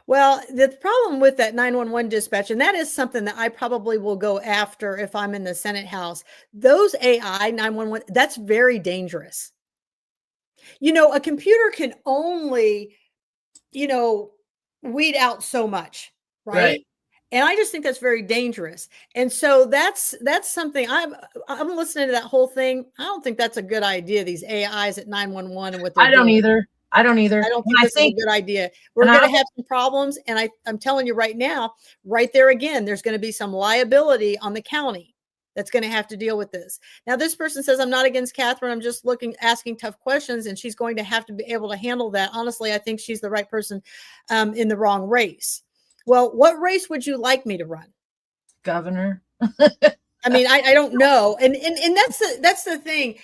Well, the problem with that 911 dispatch, and that is something that I probably will go after if I'm in the Senate House, those AI 911, that's very dangerous. A computer can only, weed out so much, right? And I just think that's very dangerous. And so that's something I'm listening to that whole thing. I don't think that's a good idea. These AIs at 911 and what they're doing. I don't either. I don't think this is a good idea. We're going to have some problems. And I'm telling you right now, right there again, there's going to be some liability on the county that's going to have to deal with this. Now, this person says, I'm not against Catherine. I'm just asking tough questions, and she's going to have to be able to handle that. Honestly, I think she's the right person in the wrong race. Well, what race would you like me to run? Governor. I mean, I don't know. And that's the thing.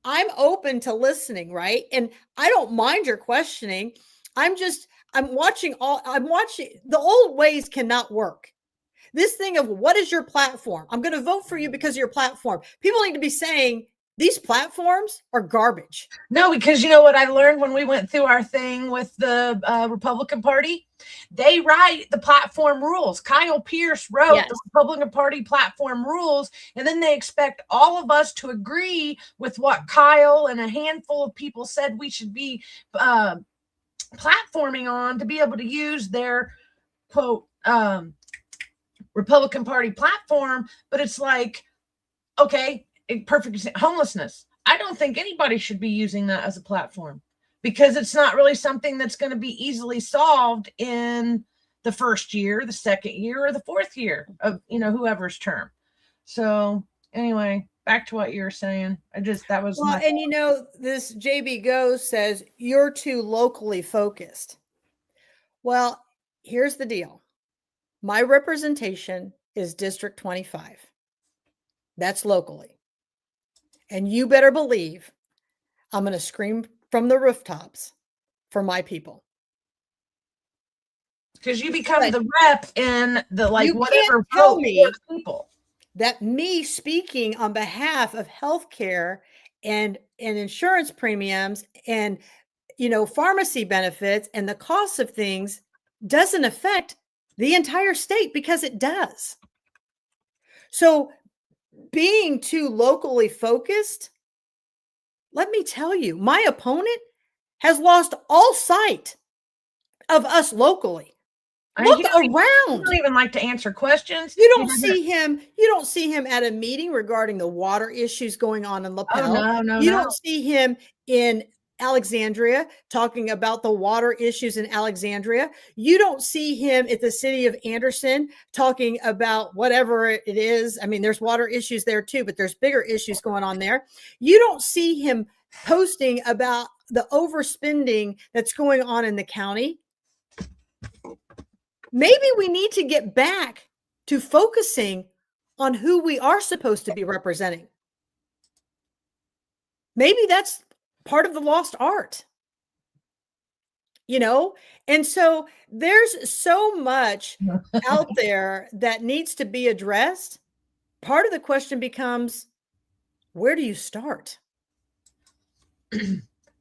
I'm open to listening, right? And I don't mind your questioning. I'm watching the old ways cannot work. This thing of what is your platform? I'm going to vote for you because of your platform. People need to be saying these platforms are garbage. No, because you know what I learned when we went through our thing with the Republican Party? They write the platform rules. Kyle Pierce wrote the Republican Party platform rules, and then they expect all of us to agree with what Kyle and a handful of people said we should be platforming on to be able to use their, quote, Republican Party platform. But it's like, okay, perfect homelessness. I don't think anybody should be using that as a platform because it's not really something that's going to be easily solved in the first year, the second year, or the fourth year of, whoever's term. So anyway, back to what you were saying. This JB Goes says you're too locally focused. Well, here's the deal. My representation is District 25. That's locally. And you better believe I'm going to scream from the rooftops for my people. Because you become the rep in the whatever tell me people. That me speaking on behalf of healthcare and insurance premiums and pharmacy benefits and the costs of things doesn't affect the entire state, because it does. So being too locally focused, let me tell you, my opponent has lost all sight of us locally. Look around. You don't even like to answer questions. You don't see him at a meeting regarding the water issues going on in LaPel. Oh, no. You don't see him in Alexandria talking about the water issues in Alexandria. You don't see him at the city of Anderson talking about whatever it is. I mean, there's water issues there too, but there's bigger issues going on there. You don't see him posting about the overspending that's going on in the county. Maybe we need to get back to focusing on who we are supposed to be representing. Maybe that's part of the lost art, and so there's so much out there that needs to be addressed. Part of the question becomes, where do you start?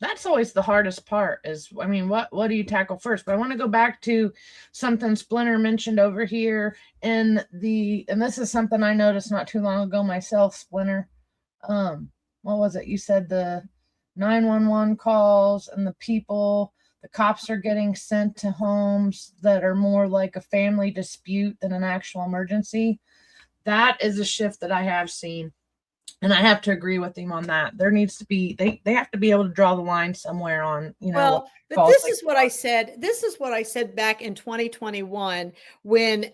That's always the hardest part is, I mean, what do you tackle first? But I want to go back to something Splinter mentioned over here and this is something I noticed not too long ago myself, Splinter. What was it? You said the 911 calls and the cops are getting sent to homes that are more like a family dispute than an actual emergency. That is a shift that I have seen. And I have to agree with him on that. There needs to be they have to be able to draw the line somewhere on, Well, but calls this like is what I said. This is what I said back in 2021 when,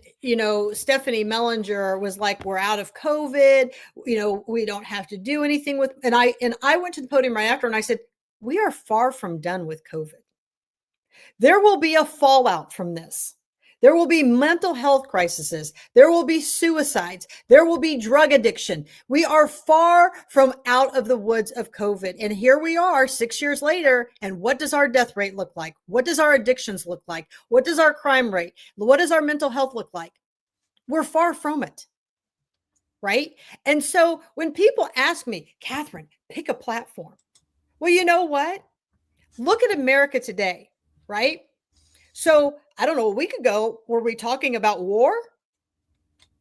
Stephanie Mellinger was like, we're out of COVID. We don't have to do anything with, and I went to the podium right after and I said, we are far from done with COVID. There will be a fallout from this. There will be mental health crises. There will be suicides. There will be drug addiction. We are far from out of the woods of COVID. And here we are 6 years later. And what does our death rate look like? What does our addictions look like? What does our crime rate? What does our mental health look like? We're far from it. Right? And so when people ask me, Catherine, pick a platform. Well, you know what? Look at America today, right? So I don't know, a week ago, were we talking about war?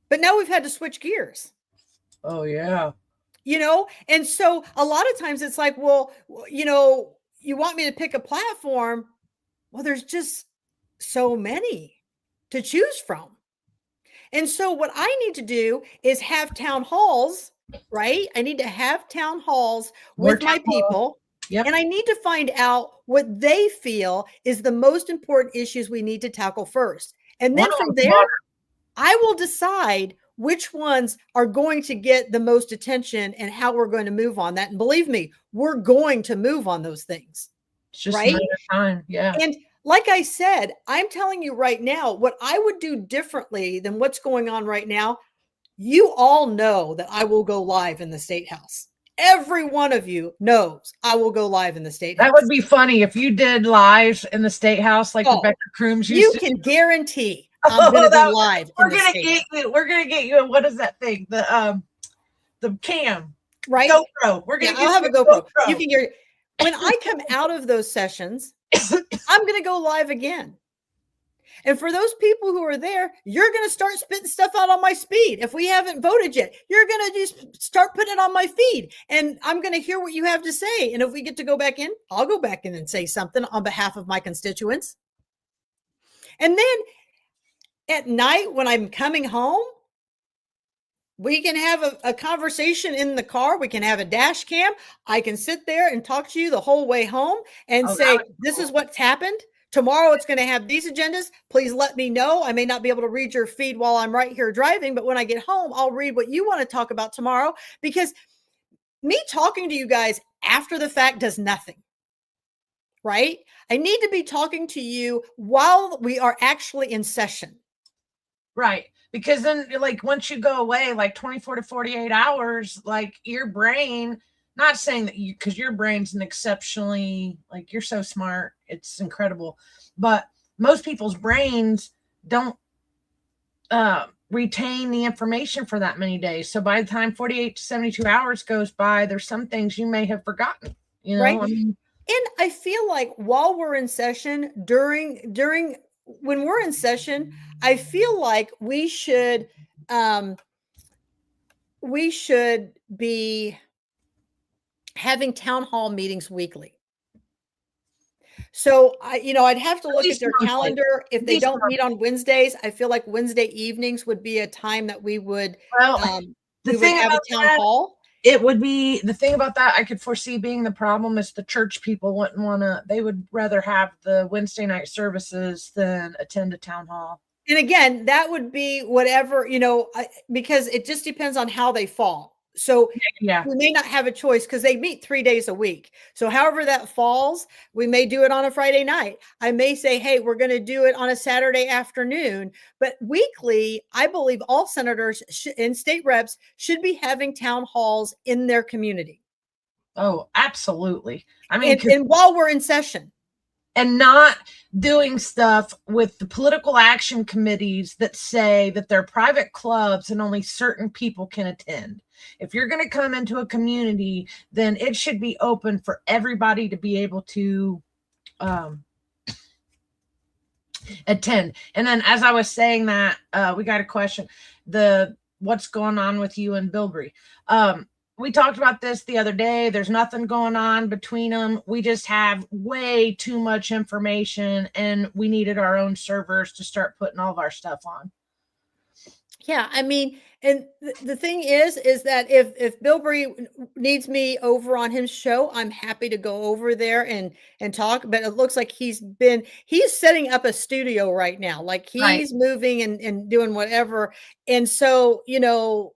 But now we've had to switch gears. Oh, yeah. And so a lot of times it's like, well, you want me to pick a platform? Well, there's just so many to choose from. And so what I need to do is have town halls, right? I need to have town halls with my people. Yep. And I need to find out what they feel is the most important issues we need to tackle first. And then from there, I will decide which ones are going to get the most attention and how we're going to move on that. And believe me, we're going to move on those things. It's just right? Time. Yeah. And like I said, I'm telling you right now, what I would do differently than what's going on right now, you all know that I will go live in the State House. Every one of you knows I will go live in the State House. That would be funny if you did live in the State House like Rebecca Crooms used to. You can guarantee I'm going to be live. We're going to get you. What is that thing? The cam, right? GoPro. We're going to. I'll have a GoPro. You can hear. When I come out of those sessions, I'm going to go live again. And for those people who are there, you're going to start spitting stuff out on my feed. If we haven't voted yet, you're going to just start putting it on my feed. And I'm going to hear what you have to say. And if we get to go back in, I'll go back in and say something on behalf of my constituents. And then at night when I'm coming home, we can have a conversation in the car. We can have a dash cam. I can sit there and talk to you the whole way home and say, this is what's happened. Tomorrow it's going to have these agendas. Please let me know. I may not be able to read your feed while I'm right here driving, but when I get home, I'll read what you want to talk about tomorrow, because me talking to you guys after the fact does nothing, right? I need to be talking to you while we are actually in session. Right. Because then like once you go away, like 24 to 48 hours, like your brain, not saying that because your brain's an exceptionally, like you're so smart, it's incredible, but most people's brains don't retain the information for that many days. So by the time 48 to 72 hours goes by, there's some things you may have forgotten, right? I mean, and I feel like while we're in session, during when we're in session, I feel like we should be having town hall meetings weekly. So I'd have to look at their calendar. If they don't meet on Wednesdays, I feel like Wednesday evenings would be a time that we would have a town hall. It would be the thing about that I could foresee being the problem is the church people wouldn't want to, they would rather have the Wednesday night services than attend a town hall. And again, that would be whatever, because it just depends on how they fall. So we may not have a choice because they meet 3 days a week. So however that falls, we may do it on a Friday night. I may say, hey, we're going to do it on a Saturday afternoon. But weekly, I believe all senators and state reps should be having town halls in their community. Oh, absolutely. I mean, and while we're in session. and not doing stuff with the political action committees that say that they're private clubs and only certain people can attend. If you're going to come into a community, then it should be open for everybody to be able to attend. And then as I was saying that, we got a question, what's going on with you and Bilbrey? We talked about this the other day. There's nothing going on between them. We just have way too much information, and we needed our own servers to start putting all of our stuff on. Yeah, I mean, and the thing is that if Bilbrey needs me over on his show, I'm happy to go over there and talk. But it looks like he's setting up a studio right now, like he's moving and doing whatever. And so, you know,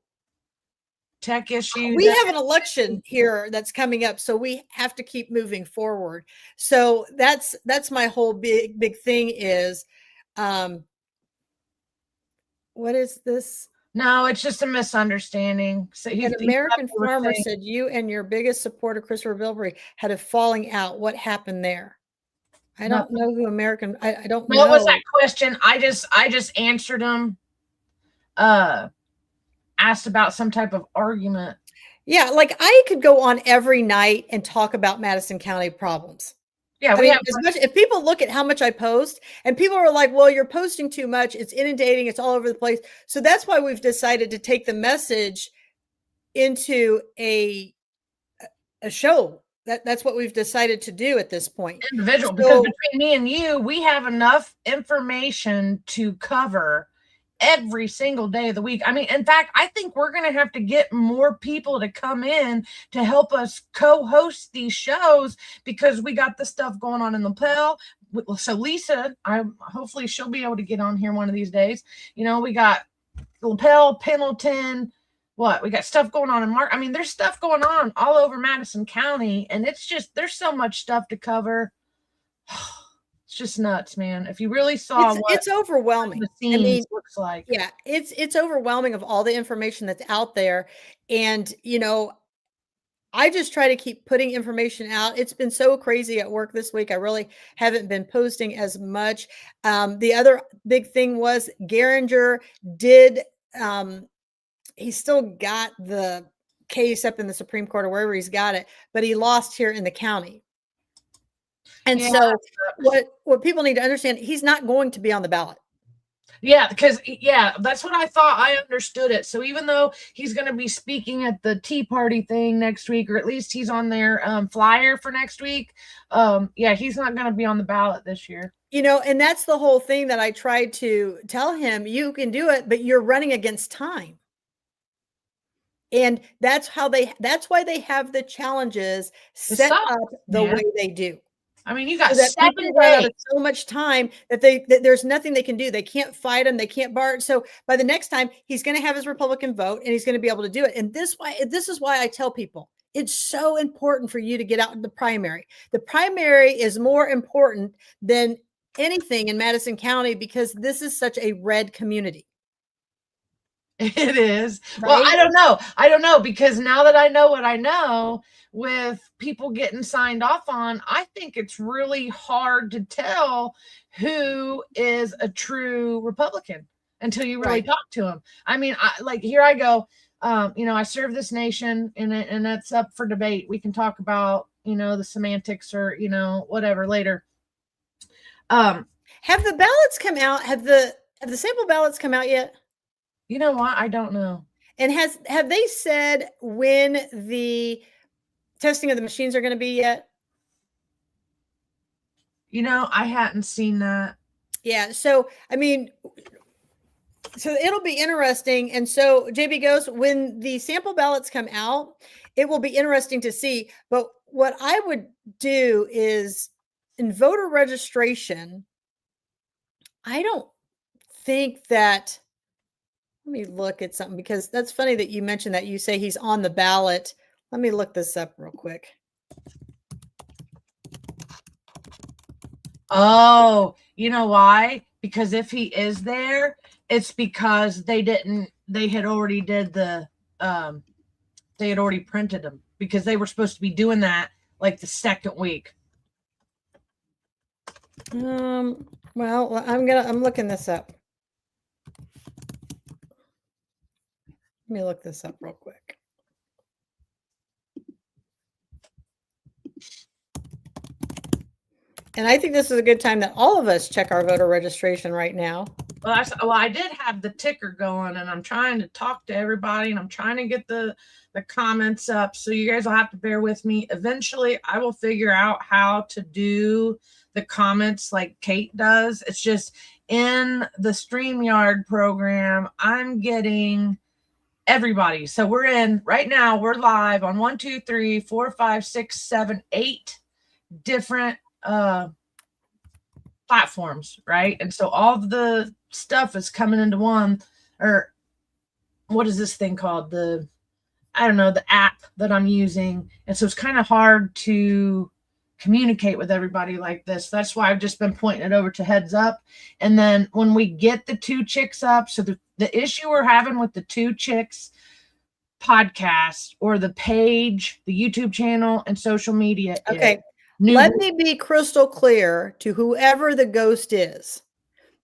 tech issues. We have an election here that's coming up, so we have to keep moving forward. So that's my whole big thing is, what is this? No, it's just a misunderstanding. So an American farmer said you and your biggest supporter, Christopher Bilbrey, had a falling out. What happened there? I don't know who American. I don't know. What was that question? I just answered them. Asked about some type of argument. Yeah, like I could go on every night and talk about Madison County problems. Yeah, if people look at how much I post, and people are like, well, you're posting too much, it's inundating, it's all over the place. So that's why we've decided to take the message into a show. That's what we've decided to do at this point. Individual, because between me and you, we have enough information to cover every single day of the week. I mean, in fact, I think we're going to have to get more people to come in to help us co-host these shows, because we got the stuff going on in Lapel. So Lisa, hopefully she'll be able to get on here one of these days. You know, we got Lapel, Pendleton, we got stuff going on in Mark. I mean, there's stuff going on all over Madison County, and it's just, there's so much stuff to cover. It's just nuts, man. If you really saw it's overwhelming. The scenes looks like. Yeah, it's overwhelming of all the information that's out there. And, you know, I just try to keep putting information out. It's been so crazy at work this week. I really haven't been posting as much. The other big thing was Geringer did, he still got the case up in the Supreme Court or wherever he's got it, but he lost here in the county. And so what people need to understand, he's not going to be on the ballot. Yeah, because that's what I thought. I understood it. So even though he's going to be speaking at the Tea Party thing next week, or at least he's on their flyer for next week, he's not going to be on the ballot this year. You know, and that's the whole thing that I tried to tell him. You can do it, but you're running against time. And that's why they have the challenges set up the way they do. I mean, you got 7 days. So much time that there's nothing they can do. They can't fight him. They can't bar. So by the next time, he's going to have his Republican vote, and he's going to be able to do it. And this is why I tell people it's so important for you to get out in the primary. The primary is more important than anything in Madison County, because this is such a red community. It is. Right? Well, I don't know, because now that I know what I know, with people getting signed off on, I think it's really hard to tell who is a true Republican until you really talk to them. I mean, here I go. I serve this nation, and that's up for debate. We can talk about, the semantics or, whatever later. Have the ballots come out? Have the sample ballots come out yet? You know what? I don't know. And have they said when the testing of the machines are going to be yet? I hadn't seen that. Yeah. So, I mean, it'll be interesting. And so JB goes, when the sample ballots come out, it will be interesting to see. But what I would do is, in voter registration, I don't think that, let me look at something, because that's funny that you mentioned that. You say he's on the ballot. Let me look this up real quick. Oh, you know why? Because if he is there, it's because they had already printed them, because they were supposed to be doing that like the second week. Well, I'm looking this up. Let me look this up real quick. And I think this is a good time that all of us check our voter registration right now. Well, I did have the ticker going, and I'm trying to talk to everybody, and I'm trying to get the comments up. So you guys will have to bear with me. Eventually, I will figure out how to do the comments like Kate does. It's just in the StreamYard program, I'm getting everybody. So we're in right now, we're live on 1, 2, 3, 4, 5, 6, 7, 8 different platforms, right? And so all the stuff is coming into one, or what is this thing called? I don't know, the app that I'm using. And so it's kind of hard to communicate with everybody like this. That's why I've just been pointing it over to Heads Up. And then when we get the 2 Chicks up, so the issue we're having with the 2 Chicks podcast or the page, the YouTube channel, and social media. Okay. Let me be crystal clear to whoever the ghost is.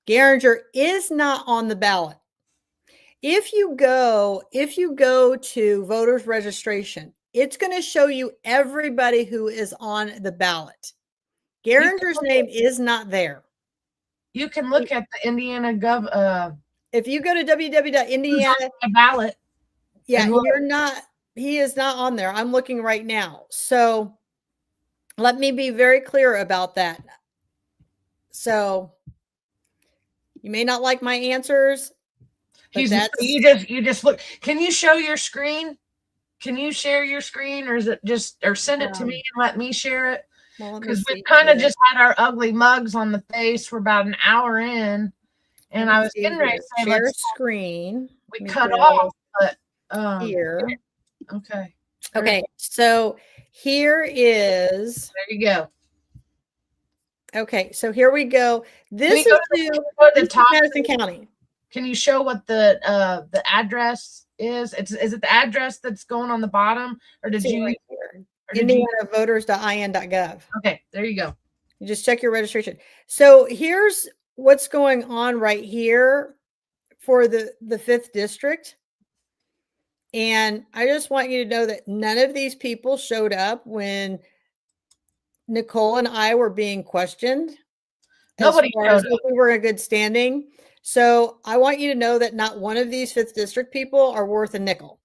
Garinger is not on the ballot. If you go to voters registration, it's going to show you everybody who is on the ballot. Garinger's name is not there. You can look at the Indiana Gov. If you go to www.indiana ballot, yeah, he is not on there. I'm looking right now. So let me be very clear about that. So you may not like my answers. You just look. Can you show your screen? Can you share your screen, or is it or send it to me and let me share it? Because we've kind of just had our ugly mugs on the face. We're about an hour in, and I was getting ready to say, share screen. We cut off, but here. Okay. Okay. So here is. There you go. Okay. So here we go. This is the top Madison County. Can you show what the address is? Is it the address that's going on the bottom, or did you? Right here. IndianaVoters.in.gov. Okay, there you go. You just check your registration. So here's what's going on right here for the 5th district. And I just want you to know that none of these people showed up when Nicole and I were being questioned. Nobody showed up. We were in good standing. So I want you to know that not one of these 5th district people are worth a nickel.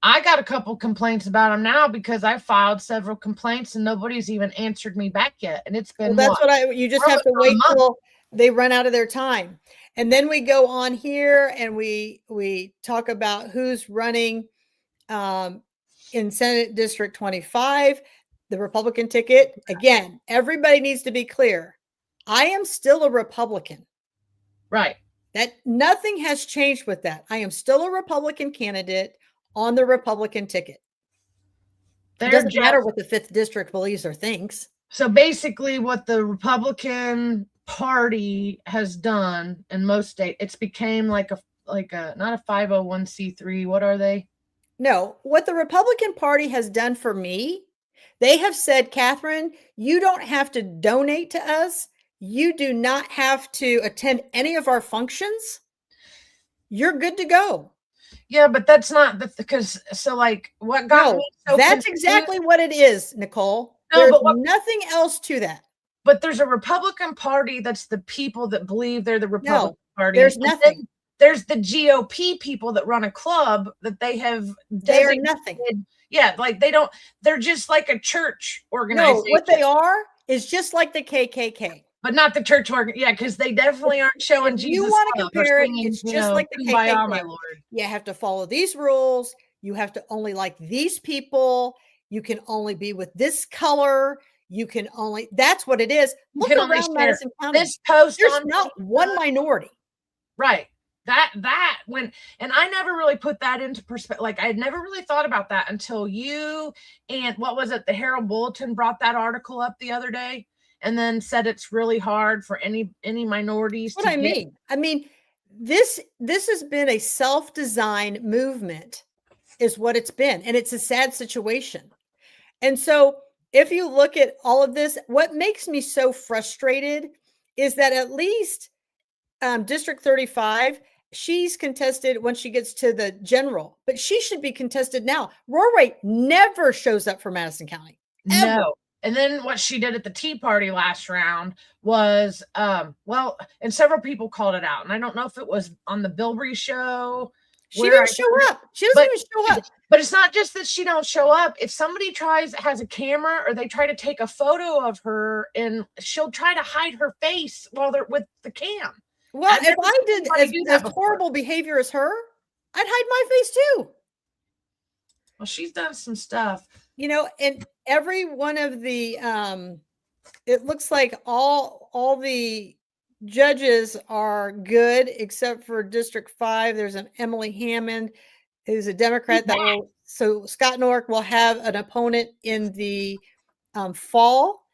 I got a couple complaints about them now because I filed several complaints and nobody's even answered me back yet. And it's been you just have to wait till they run out of their time. And then we go on here and we talk about who's running in Senate District 25, the Republican ticket. Again, everybody needs to be clear. I am still a Republican. Right. That nothing has changed with that. I am still a Republican candidate on the Republican ticket. It doesn't matter what the 5th district believes or thinks. So basically what the Republican Party has done in most states, it's became like a not a 501c3. What are they? No, what the Republican Party has done for me, they have said, Catherine, you don't have to donate to us. You do not have to attend any of our functions. You're good to go. Yeah, but that's not because what got me so that's confused, exactly what it is, Nicole. There's nothing else to that. But there's a Republican Party that's the people that believe they're the Republican Party. There's nothing. There's the GOP people that run a club that they have. They are nothing. Yeah, they're just like a church organization. No, what they are is just like the KKK. But not the church organ. Yeah, because they definitely aren't showing Jesus. You want to compare it, it's just like the KKK. Oh, my Lord. You have to follow these rules. You have to only like these people. You can only be with this color. You can only, that's what it is. Look around Madison County. This post There's not one minority. Right. And I never really put that into perspective. Like, I had never really thought about that until you and what was it? The Herald Bulletin brought that article up the other day. And then said it's really hard for any minorities. What I mean, this has been a self-designed movement, is what it's been, and it's a sad situation. And so, if you look at all of this, what makes me so frustrated is that at least District 35, she's contested when she gets to the general, but she should be contested now. Rory never shows up for Madison County. Ever. No. And then what she did at the Tea Party last round was, well, and several people called it out. And I don't know if it was on the Bilbrey show. She didn't show up. She doesn't even show up. But it's not just that she don't show up. If somebody has a camera or they try to take a photo of her, and she'll try to hide her face while they're with the cam. Well, if I did as horrible behavior as her, I'd hide my face too. Well, she's done some stuff. You know, and every one of the it looks like all the judges are good except for District 5. There's an Emily Hammond who's a Democrat so Scott Nork will have an opponent in the fall.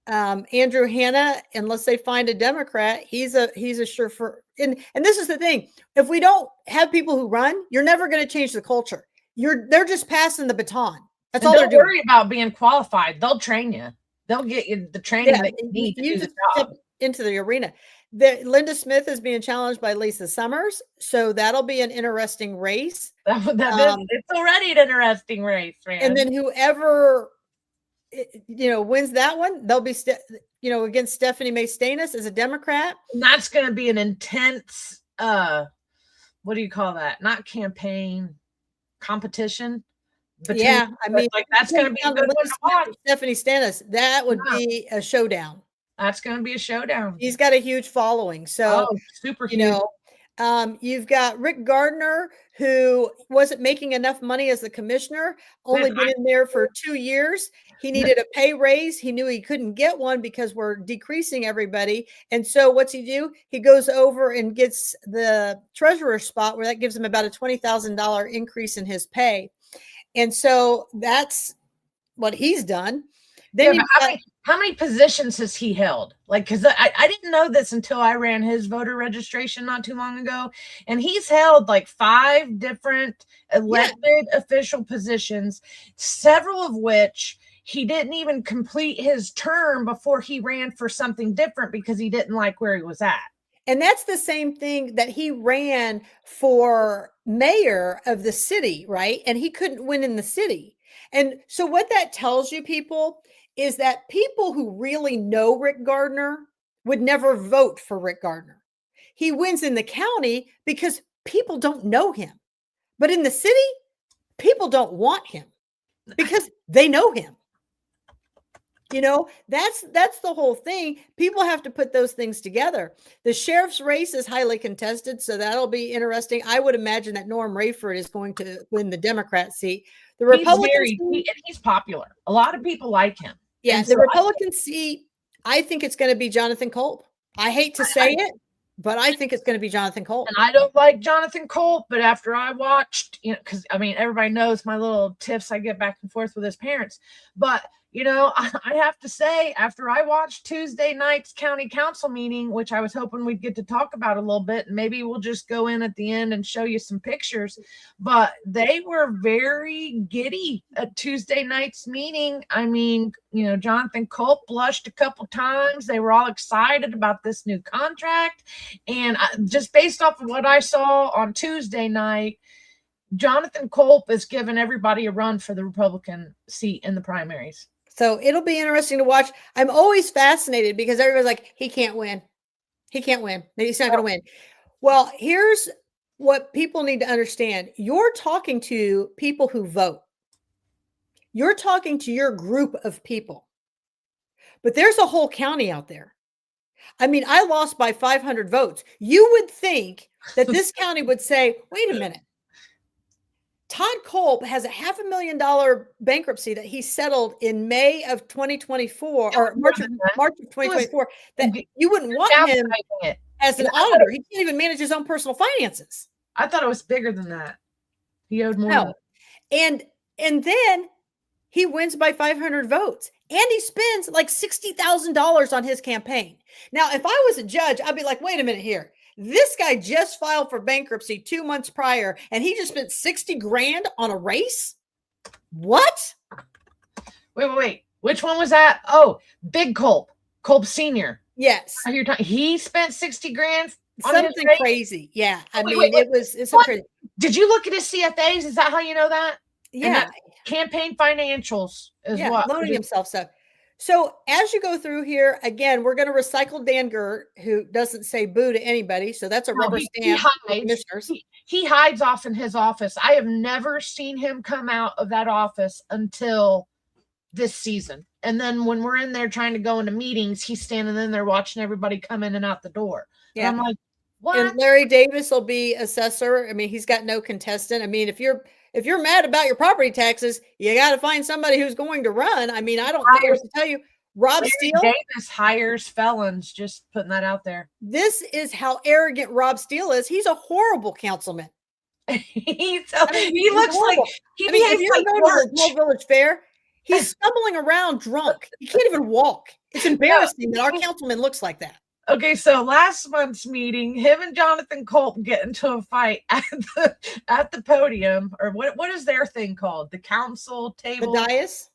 Andrew Hanna, unless they find a Democrat, he's a sure for. And this is the thing: if we don't have people who run, you're never going to change the culture. They're just passing the baton. That's all they're doing. Don't worry about being qualified. They'll train you. They'll get you the training that you need to do the job. Into the arena. Linda Smith is being challenged by Lisa Summers, so that'll be an interesting race. It's already an interesting race, man. And then whoever wins that one, they'll be against Stephanie May Stanis as a Democrat. And that's going to be an intense what do you call that? Not campaign, competition. Yeah, I mean, like that's going to be a good one to watch. Stephanie Stanis, that would be a showdown. That's going to be a showdown. He's got a huge following. So, super huge. You've got Rick Gardner, who wasn't making enough money as the commissioner, only been in there for 2 years. He needed a pay raise. He knew he couldn't get one because we're decreasing everybody. And so what's he do? He goes over and gets the treasurer spot where that gives him about a $20,000 increase in his pay. And so that's what he's done. Then how many positions has he held? Like, because I didn't know this until I ran his voter registration not too long ago. And he's held like 5 different elected official positions, several of which he didn't even complete his term before he ran for something different because he didn't like where he was at. And that's the same thing that he ran for mayor of the city, right? And he couldn't win in the city. And so what that tells you, people, is that people who really know Rick Gardner would never vote for Rick Gardner. He wins in the county because people don't know him. But in the city, people don't want him because they know him. That's the whole thing. People have to put those things together. The sheriff's race is highly contested, so that'll be interesting. I would imagine that Norm Rayford is going to win the Democrat seat. The Republican he's popular. A lot of people like him. Yeah, the Republican seat, I think it's going to be Jonathan Culp. I hate to say it, but I think it's going to be Jonathan Culp. And I don't like Jonathan Culp, but after I watched, because I mean, everybody knows my little tiffs I get back and forth with his parents. But I have to say, after I watched Tuesday night's county council meeting, which I was hoping we'd get to talk about a little bit, and maybe we'll just go in at the end and show you some pictures, but they were very giddy at Tuesday night's meeting. I mean, Jonathan Culp blushed a couple times. They were all excited about this new contract. And just based off of what I saw on Tuesday night, Jonathan Culp is giving everybody a run for the Republican seat in the primaries. So it'll be interesting to watch. I'm always fascinated because everybody's like, he can't win. He can't win. He's not going to win. Well, here's what people need to understand. You're talking to people who vote. You're talking to your group of people. But there's a whole county out there. I mean, I lost by 500 votes. You would think that this county would say, wait a minute. Todd Culp has a $500,000 bankruptcy that he settled in May of 2024 or March of 2024 that you wouldn't want him as an auditor. He can't even manage his own personal finances. I thought it was bigger than that. He owed more. No. And then he wins by 500 votes and he spends like $60,000 on his campaign. Now, if I was a judge, I'd be like, wait a minute here. This guy just filed for bankruptcy 2 months prior, and he just spent 60 grand on a race. What? Wait. Which one was that? Oh, Big Culp Senior. Yes. You're talking, he spent 60 grand on his Something race? crazy. Yeah. I Wait, mean, wait. it's something What? crazy. Did you look at his CFAs? Is that how you know that? And Yeah. that's campaign financials is Yeah. what? Loaning himself stuff. So as you go through here, again, we're going to recycle Dan Gert, who doesn't say boo to anybody. So that's a No, rubber he stamp for hides. commissioners. He hides off in his office. I have never seen him come out of that office until this season. And then when we're in there trying to go into meetings, he's standing in there watching everybody come in and out the door. And Yeah. I'm like, what? And Larry Davis will be assessor. I mean, he's got no contestant. I mean, if you're mad about your property taxes, you got to find somebody who's going to run. I mean, I don't know what to tell you. Rob Larry Steele. Davis hires felons, just putting that out there. This is how arrogant Rob Steele is. He's a horrible councilman. He looks like he if you like go to the Small Village Fair, he's stumbling around drunk. He can't even walk. It's embarrassing that our councilman looks like that. Okay, so last month's meeting, him and Jonathan Colt get into a fight at the podium, or what is their thing called? The council table? The dais?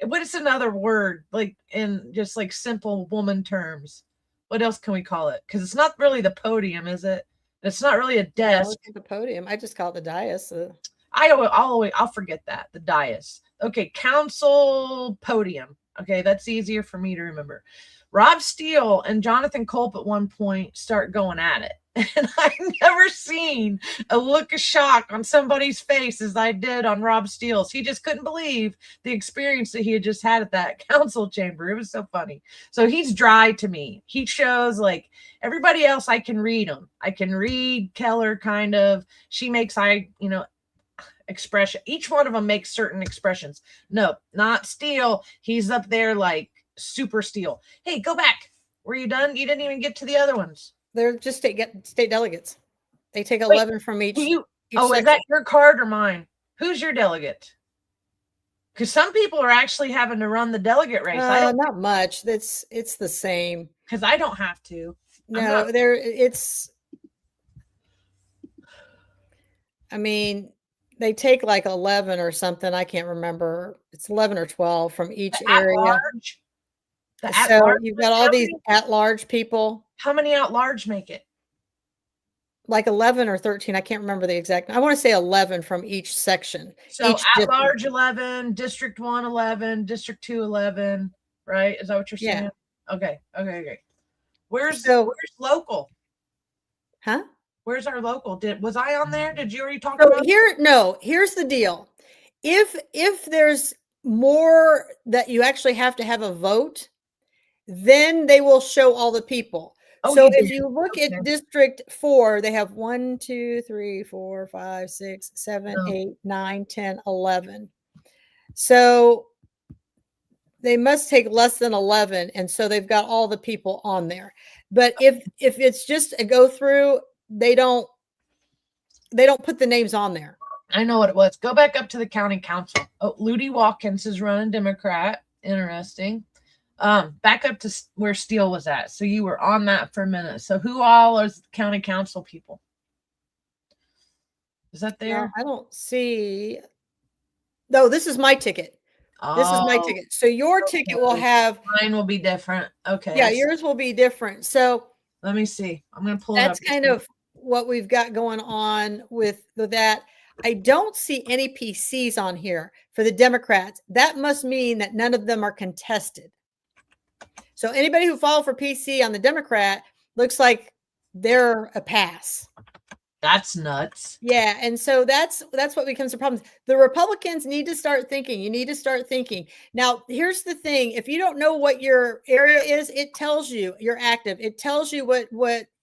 What is another word, like in just like simple woman terms? What else can we call it? Because it's not really the podium, is it? It's not really a desk. No, the podium. I just call it the dais. I'll forget that. The dais. Okay, council podium. Okay, that's easier for me to remember. Rob Steele and Jonathan Culp at one point start going at it. And I've never seen a look of shock on somebody's face as I did on Rob Steele's. He just couldn't believe the experience that he had just had at that council chamber. It was so funny. So he's dry to me. He shows like everybody else, I can read him. I can read Keller kind of. She makes expression. Each one of them makes certain expressions. No, not Steele. He's up there like super Steele. Hey, go back. Were you done? You didn't even get to the other ones. They're just state delegates. They take 11 from each. Is section. that your card or mine? Who's your delegate? Because some people are actually having to run the delegate race. Not much. It's the same. Because I don't have to. No, I mean, they take like 11 or something. I can't remember. It's 11 or 12 from each area. So you've got all these at-large people. How many at-large make it? Like 11 or 13. I can't remember the exact. I want to say 11 from each section. So at-large 11, District 1 11, District 2 11. Right? Is that what you're saying? Yeah. Okay. Where's local? Huh? Where's our local? Was I on there? Did you already talk about here? No, here's the deal. If there's more that you actually have to have a vote, then they will show all the people. So if you look at District 4, they have 1, 2, 3, 4, 5, 6, 7, 8, 9, 10, 11. So they must take less than 11. And so they've got all the people on there. But if it's just a go through, they don't put the names on there. I know what it was. Go back up to the county council. Oh, Ludi Watkins is running Democrat. Interesting. Back up to where Steele was at. So you were on that for a minute. So who all are county council people? Is that there? I don't see. No, this is my ticket. This is my ticket. So your ticket will have. Mine will be different. Okay. Yeah, yours will be different. So let me see. I'm going to pull it up. That's kind of what we've got going on with that. I don't see any PCs on here for the Democrats. That must mean that none of them are contested. So anybody who filed for PC on the Democrat looks like they're a pass. That's nuts. Yeah, and so that's what becomes the problem. The Republicans need to start thinking. You need to start thinking. Now, here's the thing. If you don't know what your area is, it tells you you're active. It tells you what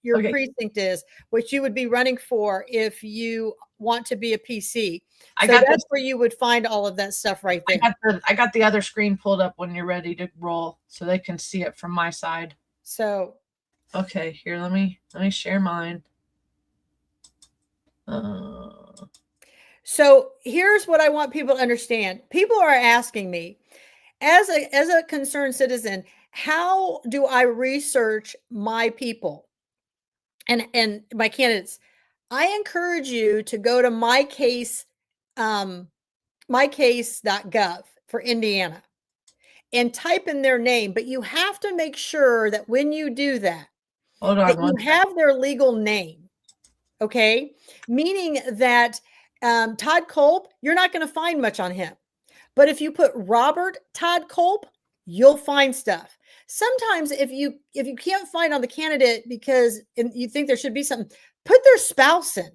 your precinct is, what you would be running for if you want to be a PC. So that's where you would find all of that stuff right there. I got the other screen pulled up when you're ready to roll so they can see it from my side. So okay, here, let me share mine. So here's what I want people to understand. People are asking me, as a concerned citizen, how do I research my people and my candidates? I encourage you to go to mykase.gov for Indiana. and type in their name, but you have to make sure that when you do that, Hold on that one you have their legal name. Okay. Meaning that Todd Kolb, you're not going to find much on him. But if you put Robert Todd Kolb, you'll find stuff. Sometimes if you can't find on the candidate because you think there should be something, put their spouse in.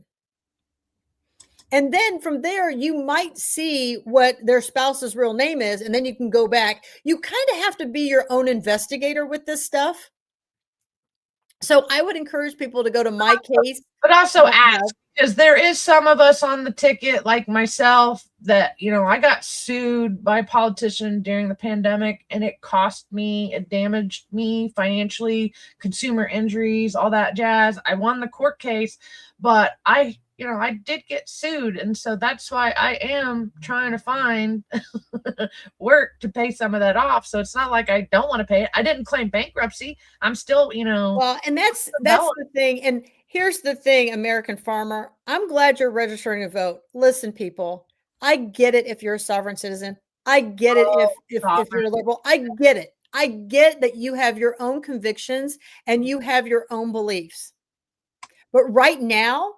And then from there, you might see what their spouse's real name is, and then you can go back. You kind of have to be your own investigator with this stuff. So I would encourage people to go to my case. But also ask, because there is some of us on the ticket, like myself, that, you know, I got sued by a politician during the pandemic, and it cost me, it damaged me financially, consumer injuries, all that jazz. I won the court case, but I did get sued. And so that's why I am trying to find work to pay some of that off. So it's not like I don't want to pay it. I didn't claim bankruptcy. I'm still, Well, and that's the thing. And here's the thing, American farmer, I'm glad you're registering to vote. Listen, people, I get it if you're a sovereign citizen. I get it if you're a liberal. I get it. I get that you have your own convictions and you have your own beliefs. But right now,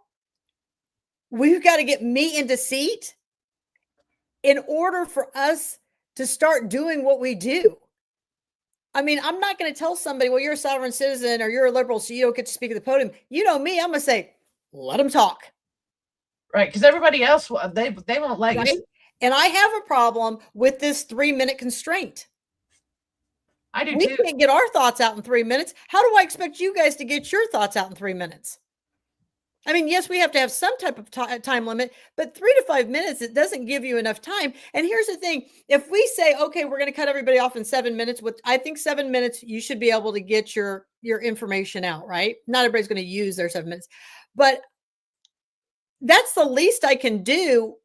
we've got to get me into seat in order for us to start doing what we do. I mean, I'm not going to tell somebody, well, you're a sovereign citizen or you're a liberal, so you don't get to speak at the podium. You know me, I'm going to say, let them talk. Right, because everybody else, they won't let you. And I have a problem with this 3-minute constraint. I do we too. Can't get our thoughts out in 3 minutes. How do I expect you guys to get your thoughts out in 3 minutes? I mean, yes, we have to have some type of time limit, but 3 to 5 minutes, it doesn't give you enough time. And here's the thing. If we say, okay, we're going to cut everybody off in 7 minutes, I think 7 minutes, you should be able to get your information out, right? Not everybody's going to use their 7 minutes, but that's the least I can do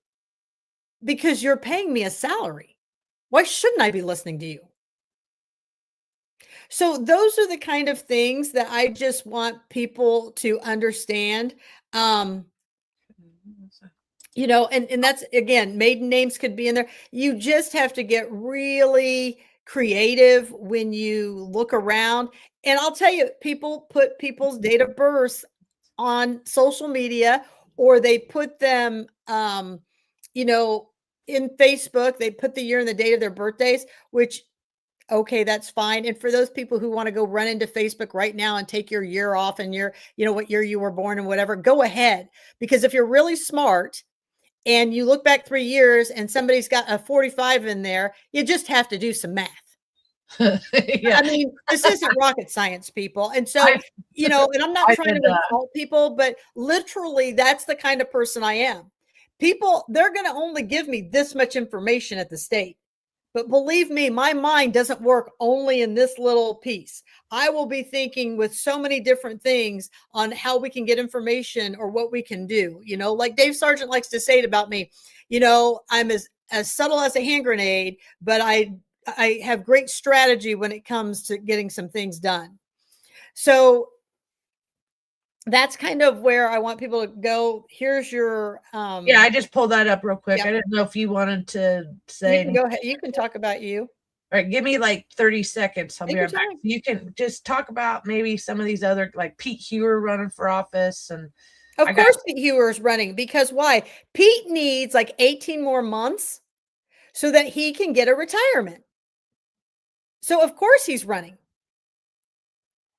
because you're paying me a salary. Why shouldn't I be listening to you? So those are the kind of things that I just want people to understand. And that's, again, maiden names could be in there. You just have to get really creative when you look around. And I'll tell you, people put people's date of birth on social media, or they put them, in Facebook, they put the year and the date of their birthdays, which, okay, that's fine. And for those people who want to go run into Facebook right now and take your year off and what year you were born and whatever, go ahead. Because if you're really smart and you look back 3 years and somebody's got a 45 in there, you just have to do some math. Yeah. I mean, this isn't rocket science, people. And so, and I'm not trying to insult people, but literally that's the kind of person I am. People, they're going to only give me this much information at the state. But believe me, my mind doesn't work only in this little piece. I will be thinking with so many different things on how we can get information or what we can do. Like Dave Sargent likes to say it about me, I'm as subtle as a hand grenade, but I have great strategy when it comes to getting some things done. So that's kind of where I want people to go. Here's your I just pulled that up real quick. Yep. I didn't know if you wanted to say. Go ahead. You can talk about you. All right, give me like 30 seconds. I'll be right back. You can just talk about maybe some of these other, like Pete Hewer running for office. And of course Pete Hewer is running, because why? Pete needs like 18 more months so that he can get a retirement. So of course he's running.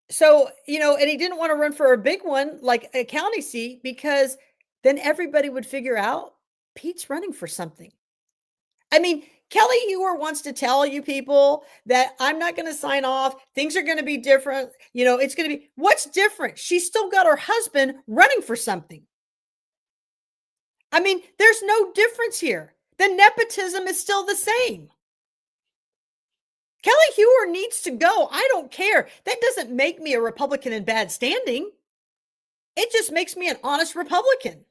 So, and he didn't want to run for a big one, like a county seat, because then everybody would figure out Pete's running for something. I mean, Kelly Hewer wants to tell you people that I'm not going to sign off. Things are going to be different. It's going to be, what's different? She's still got her husband running for something. I mean, there's no difference here. The nepotism is still the same. Kelly Hewer needs to go. I don't care. That doesn't make me a Republican in bad standing. It just makes me an honest Republican.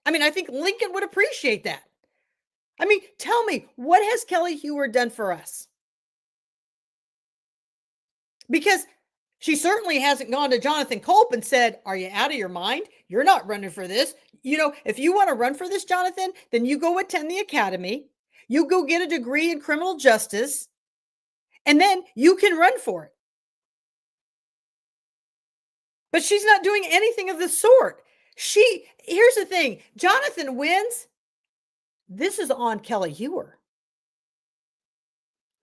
I mean, I think Lincoln would appreciate that. I mean, tell me, what has Kelly Hewer done for us? Because she certainly hasn't gone to Jonathan Culp and said, are you out of your mind? You're not running for this. If you want to run for this, Jonathan, then you go attend the academy. You go get a degree in criminal justice, and then you can run for it. But she's not doing anything of the sort. Here's the thing, Jonathan wins. This is on Kelly Hewer.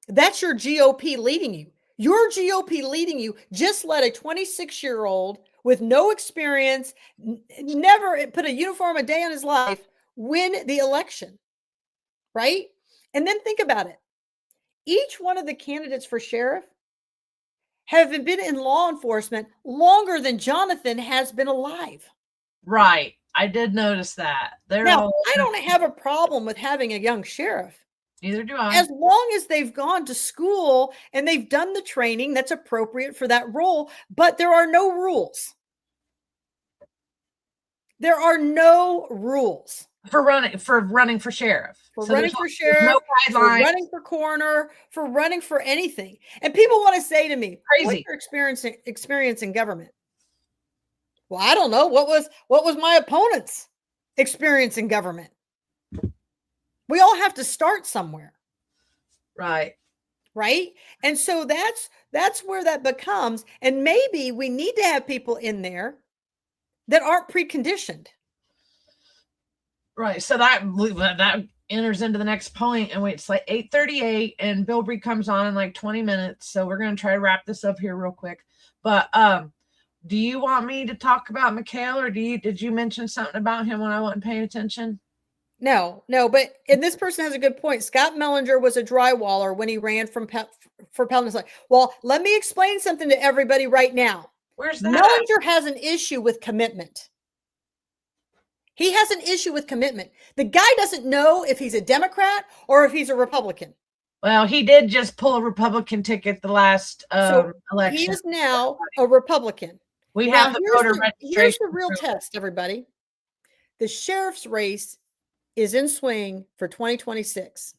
That's your GOP leading you. Your GOP leading you just let a 26-year-old with no experience, never put a uniform a day in his life, win the election, right? And then think about it. Each one of the candidates for sheriff have been in law enforcement longer than Jonathan has been alive. Right. I did notice that. Now, I don't have a problem with having a young sheriff. Neither do I. As long as they've gone to school and they've done the training that's appropriate for that role, but there are no rules. There are no rules for running for sheriff. For running for sheriff, for running for coroner, for running for anything. And people want to say to me, crazy. What's your experience in government? Well, I don't know. What was my opponent's experience in government? We all have to start somewhere. Right. Right. And so that's where that becomes. And maybe we need to have people in there that aren't preconditioned. Right. So that enters into the next point, and it's like 8:38, and Bill Bree comes on in like 20 minutes. So we're going to try to wrap this up here real quick. But do you want me to talk about Mikhail, or did you mention something about him when I wasn't paying attention? No, but and this person has a good point. Scott Mellinger was a drywaller when he ran for Pelton. Well, let me explain something to everybody right now. Where's that? Mellinger has an issue with commitment. He has an issue with commitment. The guy doesn't know if he's a Democrat or if he's a Republican. Well, he did just pull a Republican ticket the last election. He is now a Republican. We have the voter registration. Here's the real test, everybody. The sheriff's race is in swing for 2026.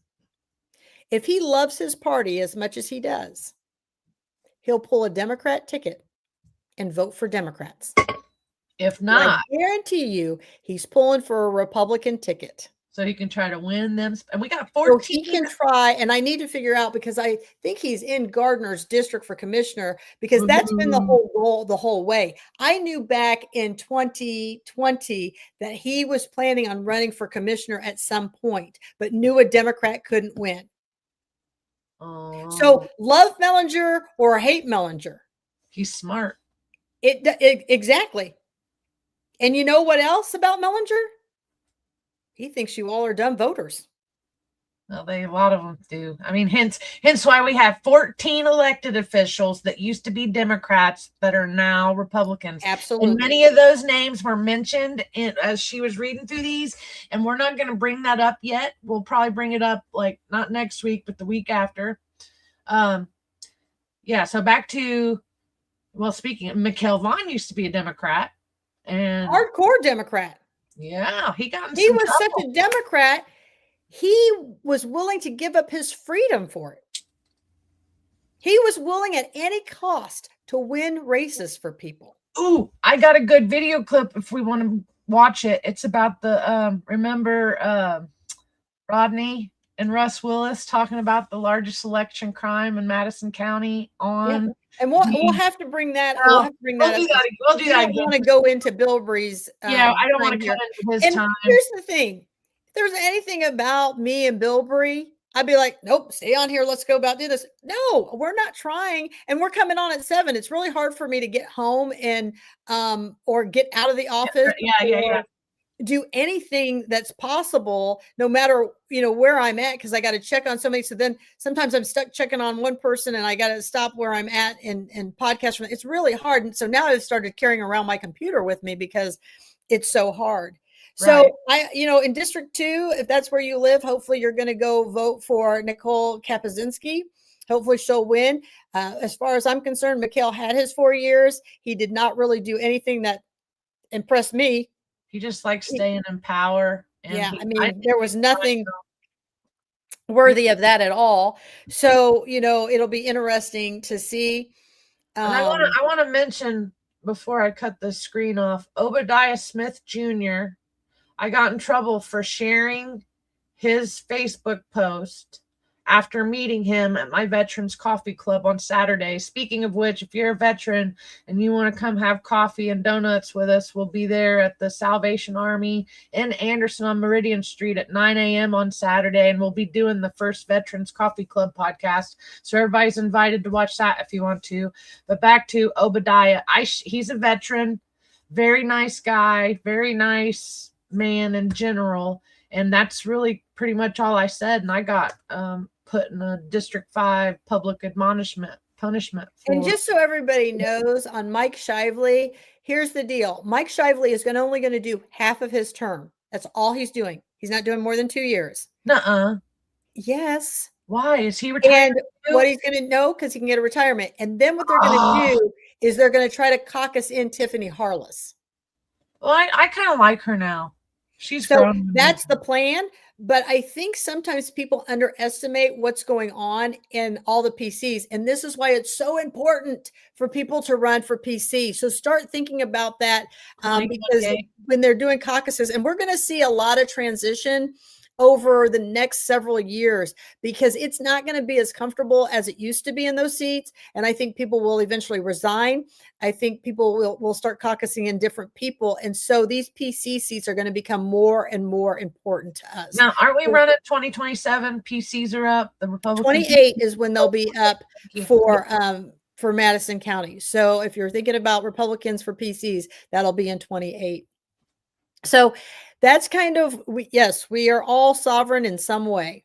If he loves his party as much as he does, he'll pull a Democrat ticket and vote for Democrats. If not, I guarantee you he's pulling for a Republican ticket. So he can try to win them. And we got 14. So he can try, and I need to figure out, because I think he's in Gardner's district for commissioner, because that's been the whole goal the whole way. I knew back in 2020 that he was planning on running for commissioner at some point, but knew a Democrat couldn't win. So love Mellinger or hate Mellinger. He's smart. Exactly. And you know what else about Mellinger? He thinks you all are dumb voters. Well, a lot of them do. I mean, hence why we have 14 elected officials that used to be Democrats that are now Republicans. Absolutely. And many of those names were mentioned as she was reading through these, and we're not going to bring that up yet. We'll probably bring it up like not next week, but the week after. Yeah. So back to, well, speaking of, Mikhail Vaughn used to be a Democrat, and hardcore Democrat. Yeah, he was such a Democrat, he was willing to give up his freedom for it. He was willing at any cost to win races for people. Ooh, I got a good video clip if we want to watch it. It's about the remember Rodney and Russ Willis talking about the largest election crime in Madison County on. Yeah. And we'll have to bring that. We'll have to bring that up. We'll do that. I don't want to go into Bill Bree's. Yeah, I don't want to cut into his time. Here's the thing: if there's anything about me and Bill Bree, I'd be like, nope, stay on here. Let's go about do this. No, we're not trying, and we're coming on at 7. It's really hard for me to get home and or get out of the office. Yeah. Do anything that's possible, no matter where I'm at, because I got to check on somebody. So then sometimes I'm stuck checking on one person, and I got to stop where I'm at and podcast. It's really hard, and so now I've started carrying around my computer with me because it's so hard. So I, in District 2, if that's where you live, hopefully you're going to go vote for Nicole Kapuzinski. Hopefully she'll win. As far as I'm concerned, Mikhail had his 4 years. He did not really do anything that impressed me. He just likes staying in power. And there was nothing worthy of that at all. So, it'll be interesting to see. And I want to mention, before I cut the screen off, Obadiah Smith Jr. I got in trouble for sharing his Facebook post after meeting him at my Veterans Coffee Club on Saturday. Speaking of which, if you're a veteran and you want to come have coffee and donuts with us, we'll be there at the Salvation Army in Anderson on Meridian Street at 9 a.m. on Saturday, and we'll be doing the first Veterans Coffee Club podcast. So everybody's invited to watch that if you want to. But back to Obadiah. He's a veteran, very nice guy, very nice man in general. And that's really pretty much all I said. And I got put in a District 5 public admonishment punishment. And just so everybody knows, on Mike Shively, here's the deal. Mike Shively is only going to do half of his term. That's all he's doing. He's not doing more than 2 years. Nuh-uh. Yes. Why? Is he retired? And what he's going to know, because he can get a retirement. And then what they're going to do is they're going to try to caucus in Tiffany Harless. Well, I kind of like her now. She's so that's the plan. But I think sometimes people underestimate what's going on in all the PCs. And this is why it's so important for people to run for PC. So start thinking about that because when they're doing caucuses, and we're going to see a lot of transition over the next several years, because it's not going to be as comfortable as it used to be in those seats. And I think people will eventually resign. I think people will start caucusing in different people. And so these PC seats are going to become more and more important to us. Now, aren't we running 2027? PCs are up. The Republicans 28 is when they'll be up for Madison County. So if you're thinking about Republicans for PCs, that'll be in 28. So that's kind of, yes, we are all sovereign in some way.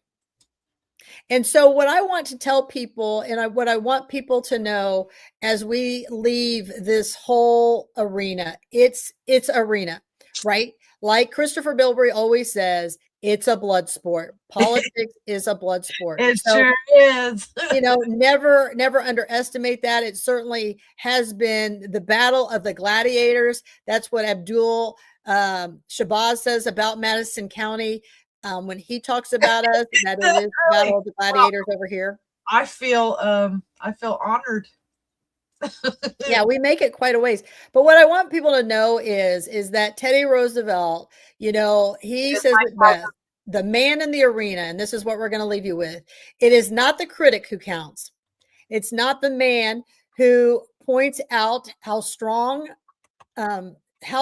And so what I want to tell people, and what I want people to know as we leave this whole arena, it's arena, right? Like Christopher Bilbrey always says, it's a blood sport. Politics is a blood sport. It sure is. Never underestimate that. It certainly has been the battle of the gladiators. That's what Abdul Shabazz says about Madison County when he talks about us, that it is the battle of the gladiators over here. I feel honored. Yeah, we make it quite a ways. But what I want people to know is that Teddy Roosevelt, he says it best, the man in the arena, and this is what we're going to leave you with. It is not the critic who counts. It's not the man who points out how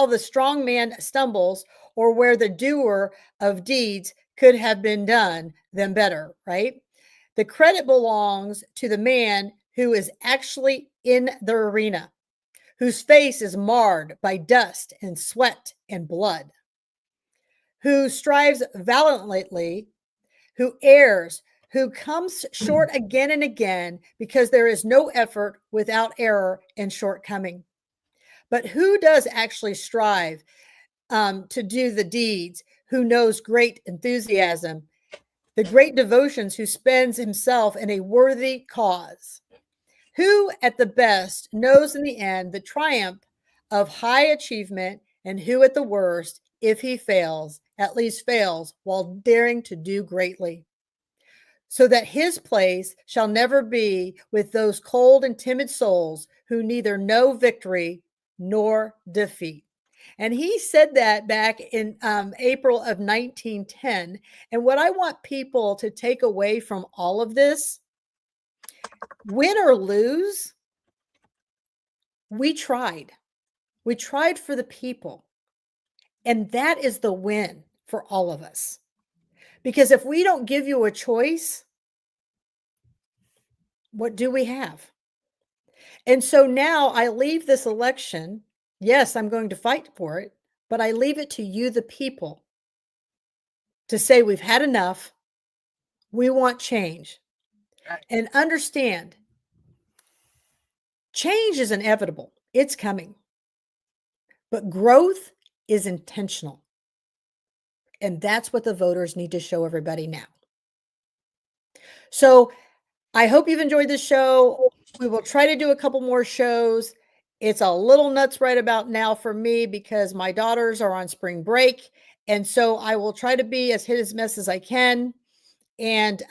the strong man stumbles, or where the doer of deeds could have been done them better, right? The credit belongs to the man who is actually in the arena, whose face is marred by dust and sweat and blood, who strives valiantly, who errs, who comes short again and again, because there is no effort without error and shortcoming. But who does actually strive to do the deeds, who knows great enthusiasm, the great devotions, who spends himself in a worthy cause, who at the best knows in the end the triumph of high achievement, and who at the worst, if he fails, at least fails while daring to do greatly, so that his place shall never be with those cold and timid souls who neither know victory nor defeat. And he said that back in April of 1910. And what I want people to take away from all of this, win or lose, we tried. We tried for the people. And that is the win for all of us. Because if we don't give you a choice, what do we have? And so now I leave this election. Yes, I'm going to fight for it, but I leave it to you, the people, to say we've had enough. We want change. And understand, change is inevitable. It's coming. But growth is intentional. And that's what the voters need to show everybody now. So I hope you've enjoyed this show. We will try to do a couple more shows. It's a little nuts right about now for me because my daughters are on spring break. And so I will try to be as hit as miss as I can. And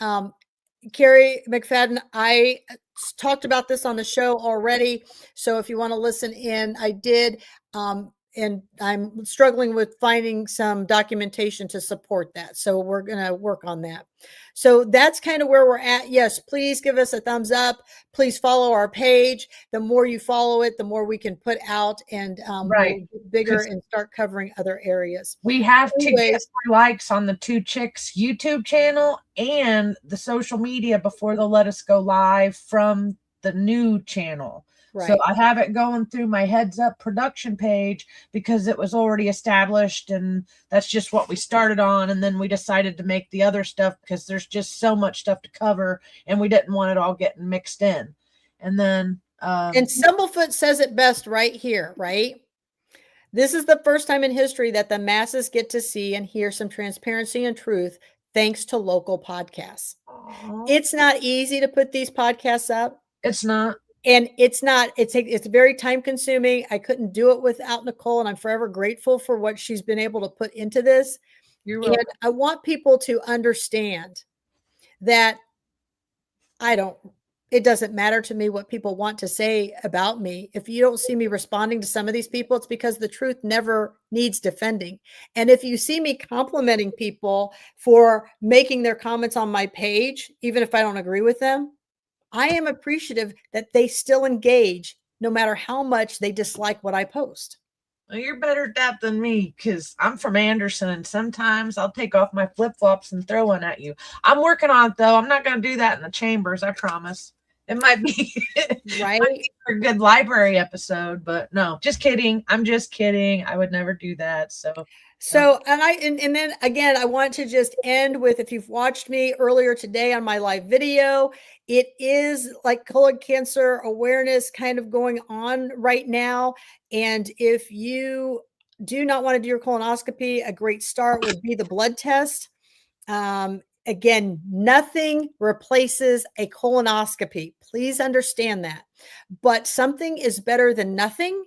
Carrie McFadden, I talked about this on the show already. So if you want to listen in, I did. I'm struggling with finding some documentation to support that. So we're going to work on that. So that's kind of where we're at. Yes, please give us a thumbs up. Please follow our page. The more you follow it, the more we can put out, and Right. we'll get bigger and start covering other areas. We have to get more likes on the Two Chicks YouTube channel and the social media before they'll let us go live from the new channel. Right. So I have it going through my Heads Up production page because it was already established, and that's just what we started on. And then we decided to make the other stuff because there's just so much stuff to cover, and we didn't want it all getting mixed in. And then and Stumblefoot says it best right here, right? This is the first time in history that the masses get to see and hear some transparency and truth thanks to local podcasts. Aww. It's not easy to put these podcasts up. It's not. And it's very time consuming. I couldn't do it without Nicole, and I'm forever grateful for what she's been able to put into this. You're welcome. And I want people to understand that it doesn't matter to me what people want to say about me. If you don't see me responding to some of these people, it's because the truth never needs defending. And if you see me complimenting people for making their comments on my page, even if I don't agree with them, I am appreciative that they still engage no matter how much they dislike what I post. Well, you're better at that than me because I'm from Anderson, and sometimes I'll take off my flip-flops and throw one at you. I'm working on it, though. I'm not going to do that in the chambers, I promise. It might be right. A good library episode, but no, just kidding. I'm just kidding. I would never do that. And then again, I want to just end with, if you've watched me earlier today on my live video, it is like colon cancer awareness kind of going on right now. And if you do not want to do your colonoscopy, a great start would be the blood test. Again, nothing replaces a colonoscopy. Please understand that. But something is better than nothing.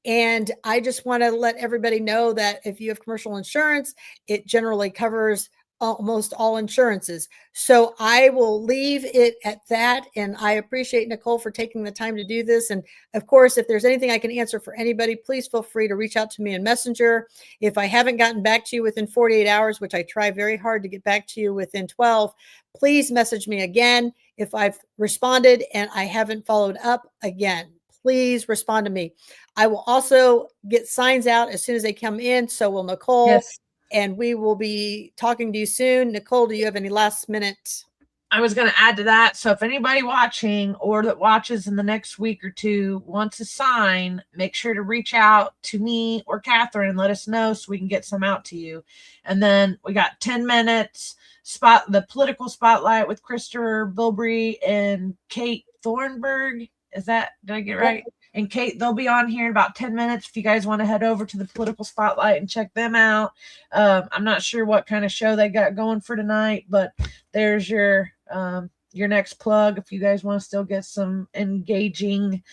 And I just want to let everybody know that if you have commercial insurance, it generally covers almost all insurances. So I will leave it at that. And I appreciate Nicole for taking the time to do this. And of course, if there's anything I can answer for anybody, please feel free to reach out to me in Messenger. If I haven't gotten back to you within 48 hours, which I try very hard to get back to you within 12, please message me again. If I've responded and I haven't followed up again, please respond to me. I will also get signs out as soon as they come in. So will Nicole. Yes. And we will be talking to you soon. Nicole, do you have any last minute? I was going to add to that. So if anybody watching or that watches in the next week or two wants a sign, make sure to reach out to me or Catherine and let us know so we can get some out to you. And then we got 10 minutes the political spotlight with Christopher Bilbrey and Kate Thornburg. Did I get right? And Kate, they'll be on here in about 10 minutes if you guys want to head over to the political spotlight and check them out. I'm not sure what kind of show they got going for tonight, but there's your next plug if you guys want to still get some engaging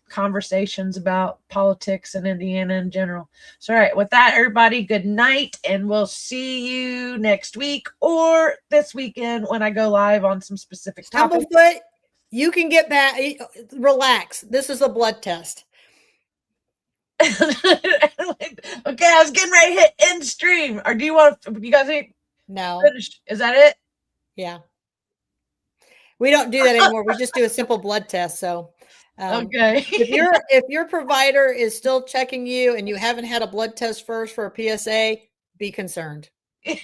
conversations about politics in Indiana in general. So, all right, with that, everybody, good night, and we'll see you next week or this weekend when I go live on some specific topics. Stumblefoot, you can get back. Relax. This is a blood test. Okay, I was getting ready to hit end stream. Or do you want to, you guys think? No. Finish? Is that it? Yeah. We don't do that anymore. We just do a simple blood test. So, okay. if your provider is still checking you and you haven't had a blood test first for a PSA, be concerned. And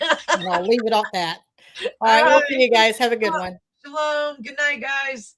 I'll leave it off that. All right. We'll see you guys. Have a good one. Shalom. Good night, guys.